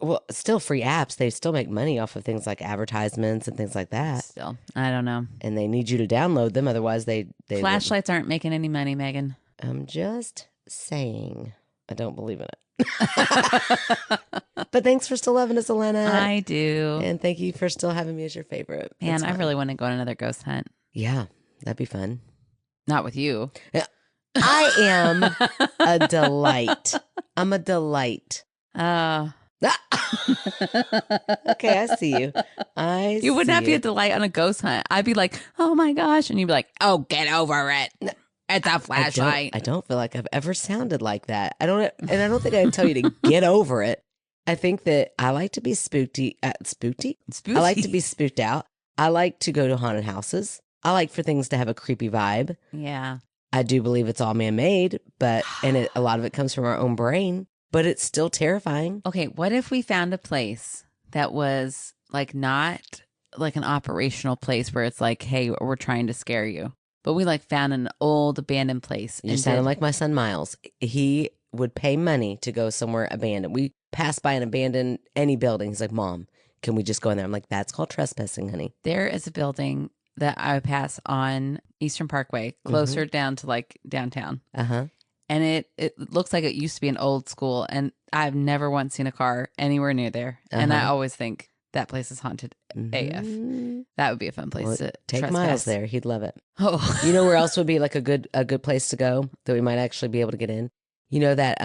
Well, still free apps. They still make money off of things like advertisements and things like that. Still, I don't know. And they need you to download them. Otherwise, they flashlights aren't making any money, Megan. I'm just saying. I don't believe in it. But thanks for still loving us, Elena. I do. And thank you for still having me as your favorite. Man, I really want to go on another ghost hunt. Yeah, that'd be fun. Not with you. I am a delight. I'm a delight. Okay, I see you. You would not be a delight on a ghost hunt. I'd be like, oh my gosh. And you'd be like, oh, get over it. It's a flashlight. I don't feel like I've ever sounded like that. I don't think I can tell you to get over it. I think that I like to be spooked. Spooked? I like to be spooked out. I like to go to haunted houses. I like for things to have a creepy vibe. Yeah. I do believe it's all man-made, and a lot of it comes from our own brain, but it's still terrifying. Okay, what if we found a place that was like not like an operational place where it's like, hey, we're trying to scare you, but we like found an old abandoned place. You sounded like my son Miles. He would pay money to go somewhere abandoned. We passed by an abandoned any building. He's like, Mom, can we just go in there? I'm like, that's called trespassing, honey. There is a building that I pass on Eastern Parkway, closer down to like downtown. Uh-huh. And it looks like it used to be an old school, and I've never once seen a car anywhere near there. And I always think that place is haunted AF. That would be a fun place to take trespass. Miles there. He'd love it. Oh, you know where else would be like a good place to go that we might actually be able to get in? You know that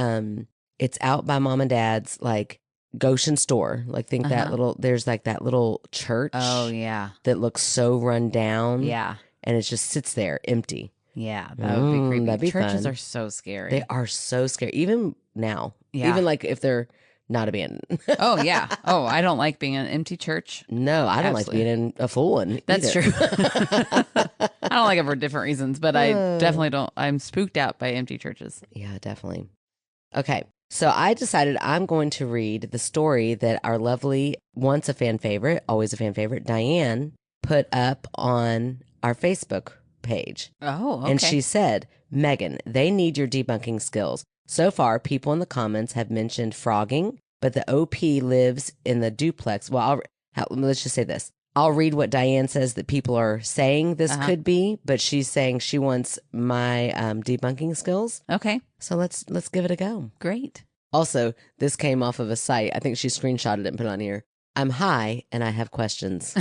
it's out by Mom and Dad's like Goshen store. Like think that there's like that little church. Oh yeah, that looks so run down. Yeah, and it just sits there empty. Yeah, that would be creepy. That'd be Churches fun. are so scary. They are so scary, even now. Yeah, even like if they're not abandoned. Oh yeah. Oh, I don't like being in an empty church. No, I don't like being in a full one. That's either. true. I don't like it for different reasons, but I definitely don't. I'm spooked out by empty churches. Yeah, definitely. Okay. So I decided I'm going to read the story that our lovely, once a fan favorite, always a fan favorite, Diane, put up on our Facebook page. Oh, okay. And she said, Megan, they need your debunking skills. So far, people in the comments have mentioned frogging, but the OP lives in the duplex. Well, let's just say this. I'll read what Diane says that people are saying this could be, but she's saying she wants my debunking skills. Okay. So let's give it a go. Great. Also, this came off of a site. I think she screenshotted it and put it on here. I'm high and I have questions.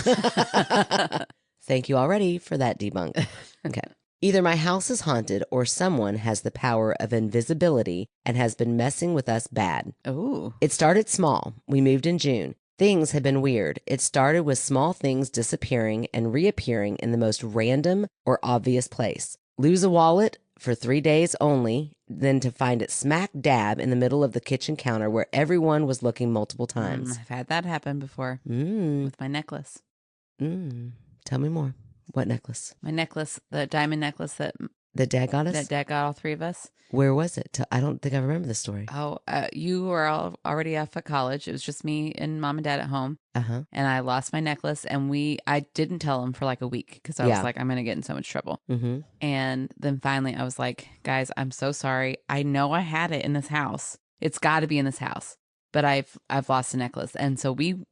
Thank you already for that debunk. Okay. Either my house is haunted or someone has the power of invisibility and has been messing with us bad. Oh. It started small. We moved in June. Things have been weird. It started with small things disappearing and reappearing in the most random or obvious place. Lose a wallet for 3 days only, then to find it smack dab in the middle of the kitchen counter where everyone was looking multiple times. I've had that happen before with my necklace. Tell me more. What necklace? My necklace, the diamond necklace that Dad got us? That Dad got all three of us. Where was it? I don't think I remember the story. Oh, you were already off at college. It was just me and Mom and Dad at home. And I lost my necklace, and I didn't tell him for like a week because I was like, I'm going to get in so much trouble. And then finally I was like, guys, I'm so sorry. I know I had it in this house. It's got to be in this house. But I've lost the necklace. And so we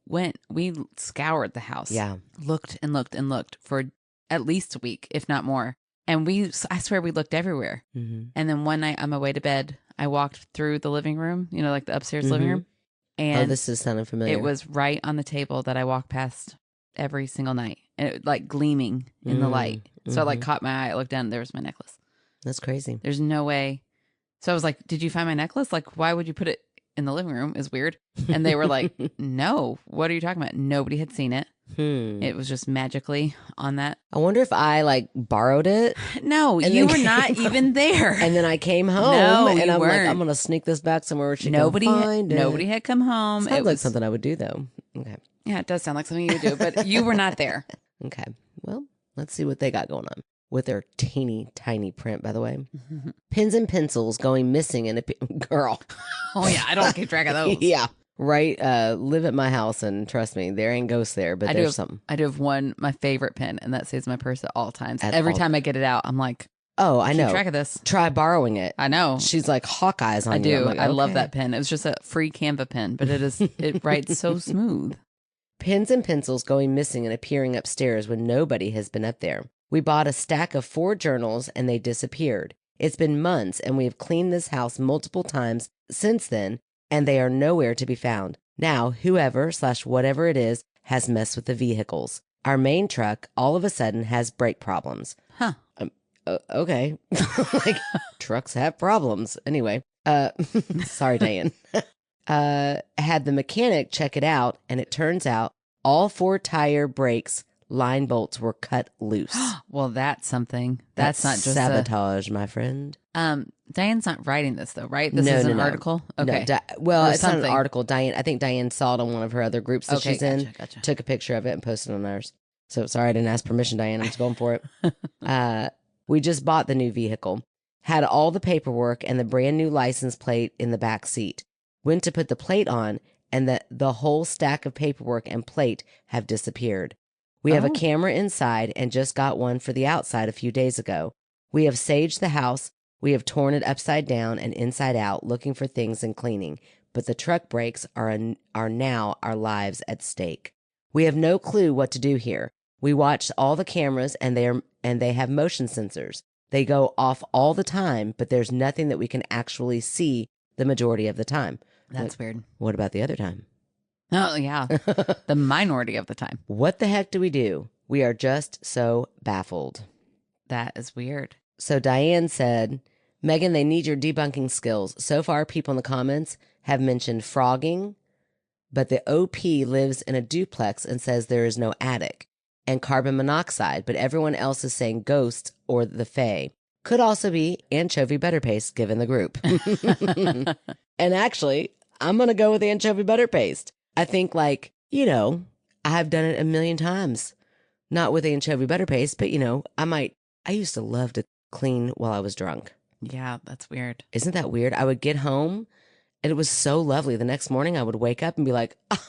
scoured the house. Yeah. Looked and looked and looked for at least a week, if not more. And I swear we looked everywhere. And then one night on my way to bed, I walked through the living room, like the upstairs living room. And this is sounding familiar. It was right on the table that I walked past every single night. And it like gleaming in the light. So it like caught my eye. I looked down and there was my necklace. That's crazy. There's no way. So I was like, did you find my necklace? Like, why would you put it in the living room? Is weird. And they were like, no, what are you talking about? Nobody had seen it. It was just magically on that. I wonder if I like borrowed it. No, you were not even there. And then I came home and I'm like, I'm going to sneak this back somewhere where she can find it. Nobody had come home. Sounds like something I would do though. Okay. Yeah, it does sound like something you would do, but you were not there. Okay. Well, let's see what they got going on. With their teeny tiny print, by the way. Pens and pencils going missing in a girl. Oh yeah, I don't keep track of those. Yeah. Right. Live at my house and trust me, there ain't ghosts there, but there's something. I do have my favorite pen, and that stays in my purse at all times. Every time I get it out, I'm like, oh, I know. Keep track of this. Try borrowing it. I know. She's like Hawkeyes on you. I do. Like, I love that pen. It was just a free Canva pen, but it writes so smooth. Pens and pencils going missing and appearing upstairs when nobody has been up there. We bought a stack of 4 journals and they disappeared. It's been months and we have cleaned this house multiple times since then, and they are nowhere to be found. Now, whoever/whatever it is has messed with the vehicles. Our main truck all of a sudden has brake problems. Huh. Okay. Like, trucks have problems. Anyway, sorry, Diane. Had the mechanic check it out, and it turns out all 4 tire brakes line bolts were cut loose. Well, that's something. That's not just sabotage, my friend. Diane's not writing this though, right? This is an article. Okay. No, it's not an article. I think Diane saw it on one of her other groups that she's in. Gotcha. Took a picture of it and posted it on ours. So sorry, I didn't ask permission, Diane. I'm just going for it. We just bought the new vehicle. Had all the paperwork and the brand new license plate in the back seat. Went to put the plate on, and the whole stack of paperwork and plate have disappeared. We have a camera inside and just got one for the outside a few days ago. We have saged the house. We have torn it upside down and inside out looking for things and cleaning. But the truck brakes are now our lives at stake. We have no clue what to do here. We watched all the cameras and they have motion sensors. They go off all the time, but there's nothing that we can actually see the majority of the time. That's weird. What about the other time? Oh, yeah. The minority of the time. What the heck do we do? We are just so baffled. That is weird. So Diane said, Megan, they need your debunking skills. So far, people in the comments have mentioned frogging, but the OP lives in a duplex and says there is no attic, and carbon monoxide, but everyone else is saying ghosts or the fae. Could also be anchovy butter paste given the group. And actually, I'm going to go with anchovy butter paste. I think I've done it a million times. Not with anchovy butter paste, but I might I used to love to clean while I was drunk. Yeah, that's weird. Isn't that weird? I would get home and it was so lovely. The next morning I would wake up and be like, oh,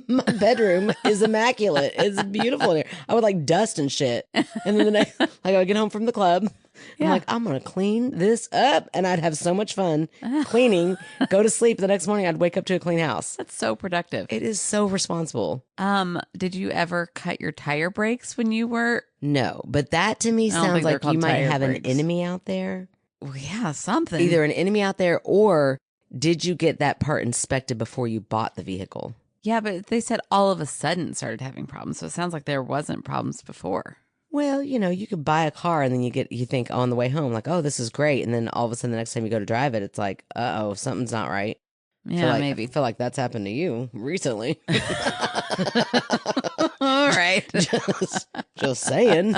my bedroom is immaculate. It's beautiful in here. I would like dust and shit. And then the next, like I would get home from the club. Yeah. I'm like, I'm going to clean this up. And I'd have so much fun cleaning, go to sleep. The next morning I'd wake up to a clean house. That's so productive. It is so responsible. Did you ever cut your tire brakes when you were? No, but that to me I don't sounds think they're like called you might tire have brakes. an enemy out there. Well, yeah, something. Either an enemy out there or did you get that part inspected before you bought the vehicle? Yeah, but they said all of a sudden started having problems. So it sounds like there wasn't problems before. Well, you know, you could buy a car and then you think on the way home, like, oh, this is great. And then all of a sudden the next time you go to drive it, it's like, uh-oh, something's not right. Yeah, maybe. I feel like that's happened to you recently. All right. just saying.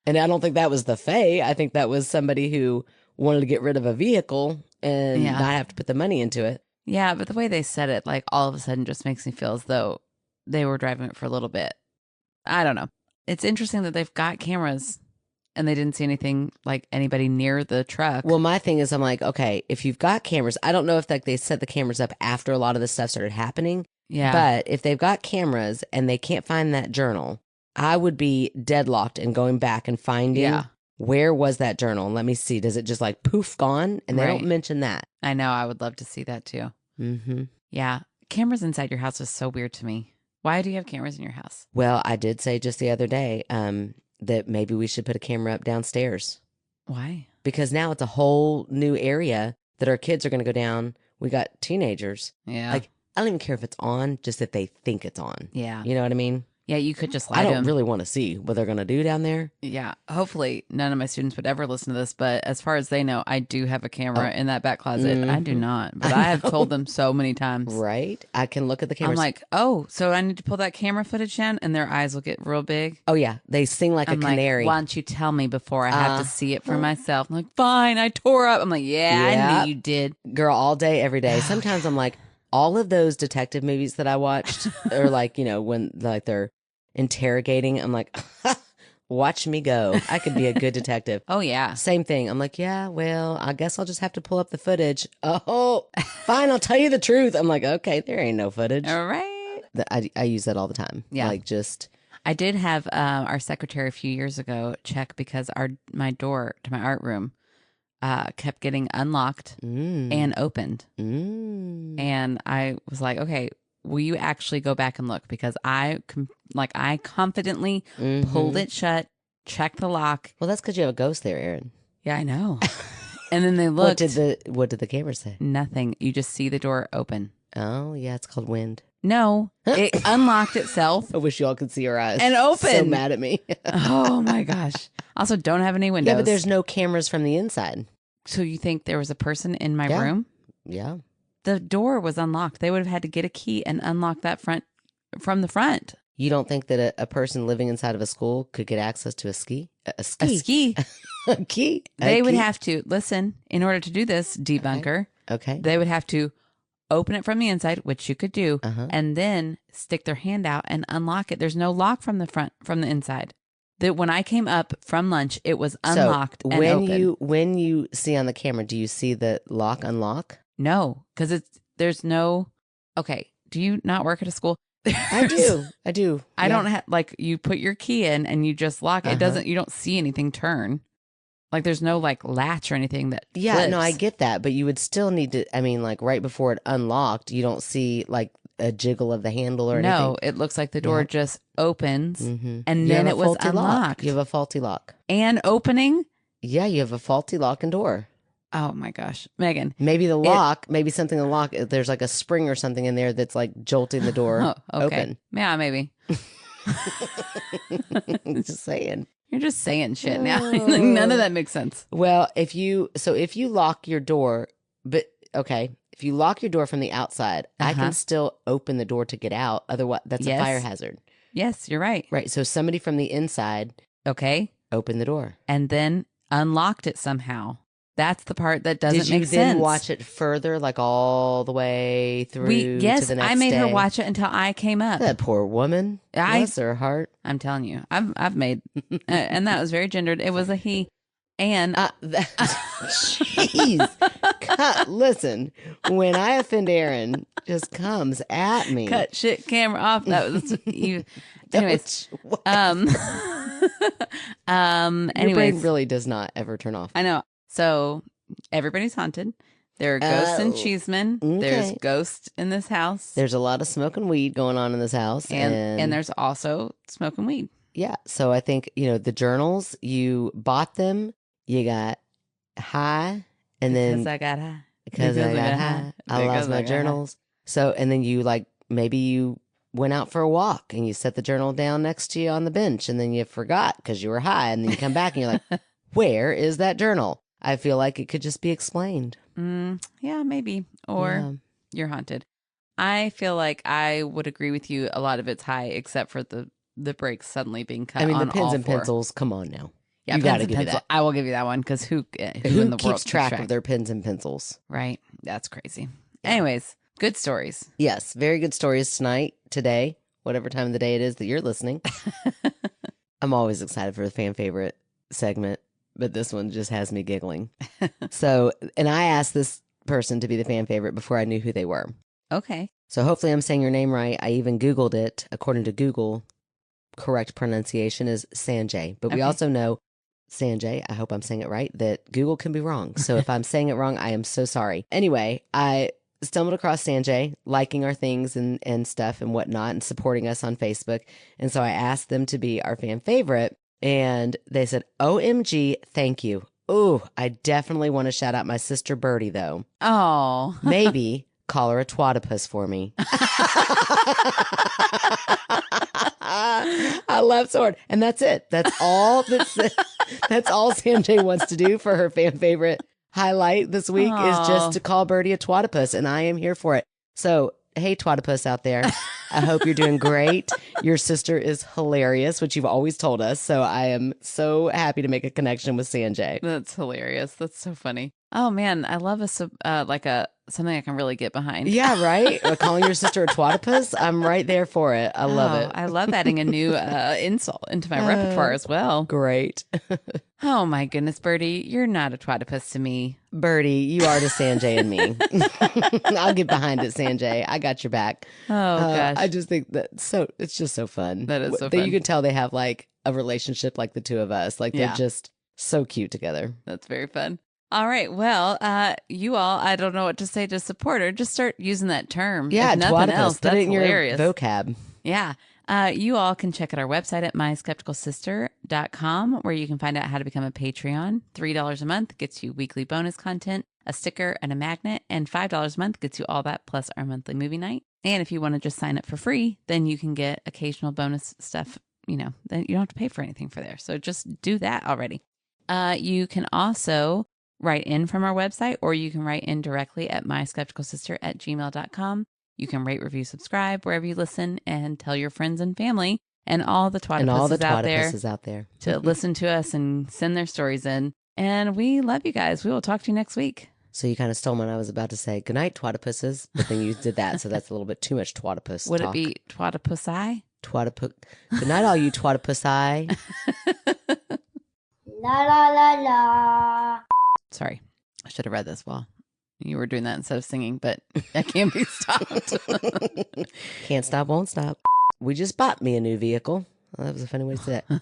And I don't think that was the Fae. I think that was somebody who wanted to get rid of a vehicle and not have to put the money into it. Yeah, but the way they said it, like all of a sudden just makes me feel as though they were driving it for a little bit. I don't know. It's interesting that they've got cameras and they didn't see anything like anybody near the truck. Well, my thing is I'm like, okay, if you've got cameras, I don't know if like they set the cameras up after a lot of this stuff started happening. Yeah. But if they've got cameras and they can't find that journal, I would be deadlocked and going back and finding where was that journal? And let me see. Does it just like poof gone? And they don't mention that. I know. I would love to see that too. Mm-hmm. Yeah. Cameras inside your house is so weird to me. Why do you have cameras in your house? Well, I did say just the other day that maybe we should put a camera up downstairs. Why? Because now it's a whole new area that our kids are going to go down. We got teenagers. Yeah. Like, I don't even care if it's on, just that they think it's on. Yeah. You know what I mean? Yeah, you could just lie I to don't them. really want to see what they're going to do down there. Yeah. Hopefully none of my students would ever listen to this, but as far as they know, I do have a camera in that back closet. I do not, but I have told them so many times. Right? I can look at the I'm cameras. like, oh, so I need to pull that camera footage in, and their eyes will get real big. Oh, yeah. They sing like I'm a canary. Like, why don't you tell me before I have to see it for myself? I'm like, fine, I tore up. I'm like, I knew you did. Girl, all day, every day. Sometimes I'm like, all of those detective movies that I watched are like, you know, when like they're interrogating, I'm like, watch me go. I could be a good detective. Oh, yeah. Same thing. I'm like, yeah, well, I guess I'll just have to pull up the footage. Oh, fine. I'll tell you the truth. I'm like, okay, there ain't no footage. All right. I use that all the time. Yeah. Like just. I did have our secretary a few years ago check because my door to my art room kept getting unlocked and opened. And I was like, okay, will you actually go back and look? Because I confidently pulled it shut, checked the lock. Well, that's because you have a ghost there, Erin. Yeah, I know. And then they looked. What did the camera say? Nothing. You just see the door open. Oh, yeah, it's called wind. No, it unlocked itself. I wish y'all could see her eyes. And open. So mad at me. Oh my gosh. Also, don't have any windows. Yeah, but there's no cameras from the inside. So you think there was a person in my room? Yeah. The door was unlocked. They would have had to get a key and unlock that from the front. You don't think that a person living inside of a school could get access to a ski? A ski? A ski. A key? They would have to, listen, in order to do this, debunker, Okay. they would have to open it from the inside, which you could do, and then stick their hand out and unlock it. There's no lock from the front, from the inside. When I came up from lunch, it was unlocked and open. When you see on the camera, do you see the lock unlock? No, because there's no, okay, do you not work at a school? I do. I don't have, like, you put your key in and you just lock it. It doesn't, you don't see anything turn. Like, there's no, like, latch or anything that flips. No, I get that. But you would still need to, I mean, like, right before it unlocked, you don't see, like, a jiggle of the handle or anything. No, it looks like the door just opens and You then have it a was faulty lock. unlocked. You have a faulty lock. And opening? Yeah, you have a faulty lock and door. Oh my gosh. Megan. Maybe the lock, maybe something in the lock, there's like a spring or something in there that's like jolting the door open. Yeah, maybe. Just saying. You're just saying shit now. Like, none of that makes sense. Well, if you lock your door, if you lock your door from the outside, I can still open the door to get out. Otherwise, that's a fire hazard. Yes, you're right. Right. So somebody from the inside, okay, open the door and then unlocked it somehow. That's the part that doesn't Did you make then sense. watch it further, like all the way through to the next I made her day? watch it until I came up. That poor woman. Bless her heart. I'm telling you, I've made, and that was very gendered. It was a he, and jeez, listen, when I offend Aaron, just comes at me. cut shit camera off. That was you. Anyways, Your anyways, brain really does not ever turn off. I know. So everybody's haunted. There are ghosts in Cheeseman. Okay. There's ghosts in this house. There's a lot of smoking weed going on in this house. And there's also smoking weed. Yeah. So I think, the journals, you bought them, you got high, and Because then I got high. because I got high, I lost my journals. So, and then you maybe you went out for a walk and you set the journal down next to you on the bench, and then you forgot because you were high, and then you come back and you're like, where is that journal? I feel like it could just be explained. Yeah, maybe. Or you're haunted. I feel like I would agree with you. A lot of it's high, except for the brakes suddenly being cut. I mean, on the pens all and four. pencils. Come on now. Yeah, you got to give me that. I will give you that one because who in the world keeps track of their pens and pencils? Right. That's crazy. Anyways, good stories. Yes, very good stories today, whatever time of the day it is that you're listening. I'm always excited for the fan favorite segment, but this one just has me giggling. So, and I asked this person to be the fan favorite before I knew who they were. Okay. So hopefully I'm saying your name right. I even Googled it. According to Google, correct pronunciation is Sanjae. But we also know, Sanjae, I hope I'm saying it right, that Google can be wrong. So if I'm saying it wrong, I am so sorry. Anyway, I stumbled across Sanjae liking our things and stuff and whatnot and supporting us on Facebook. And so I asked them to be our fan favorite. And they said, OMG, thank you. Ooh, I definitely want to shout out my sister Birdie, though. Oh. Maybe call her a twatopus for me. I laughed so hard. And that's it. That's all that's all Sanjay wants to do for her fan favorite highlight this week is just to call Birdie a twatopus, and I am here for it. So, hey, twatopus out there. I hope you're doing great. Your sister is hilarious, which you've always told us. So I am so happy to make a connection with Sanjay. That's hilarious. That's so funny. Oh man, I love something I can really get behind. Yeah, right. Calling your sister a twatopus, I'm right there for it. I love it. I love adding a new insult into my repertoire as well. Great. Oh my goodness, Birdie, you're not a twatopus to me. Birdie, you are to Sanjay and me. I'll get behind it, Sanjay. I got your back. Oh gosh, I just think it's just so fun. That is so fun. You can tell they have like a relationship like the two of us. Like they're just so cute together. That's very fun. All right. Well, you all, I don't know what to say to support her. Just start using that term. Yeah, if nothing else, Put that's it in hilarious. your vocab. Yeah. You all can check out our website at myskepticalsister.com, where you can find out how to become a Patreon. $3 a month gets you weekly bonus content, a sticker, and a magnet, and $5 a month gets you all that plus our monthly movie night. And if you want to just sign up for free, then you can get occasional bonus stuff. Then you don't have to pay for anything for there. So just do that already. You can also write in from our website, or you can write in directly at myskepticalsister@gmail.com. You can rate, review, subscribe wherever you listen, and tell your friends and family and all the twatopuses out there to listen to us and send their stories in. And we love you guys. We will talk to you next week. So you kind of stole mine. I was about to say goodnight, twatopuses, but then you did that, so that's a little bit too much twatopus Would talk. it be twatopusi? Good night, all you twatopusi. La la la la. Sorry, I should have read this while you were doing that instead of singing, but I can't be stopped. Can't stop, won't stop. We just bought me a new vehicle. Well, that was a funny way to say that.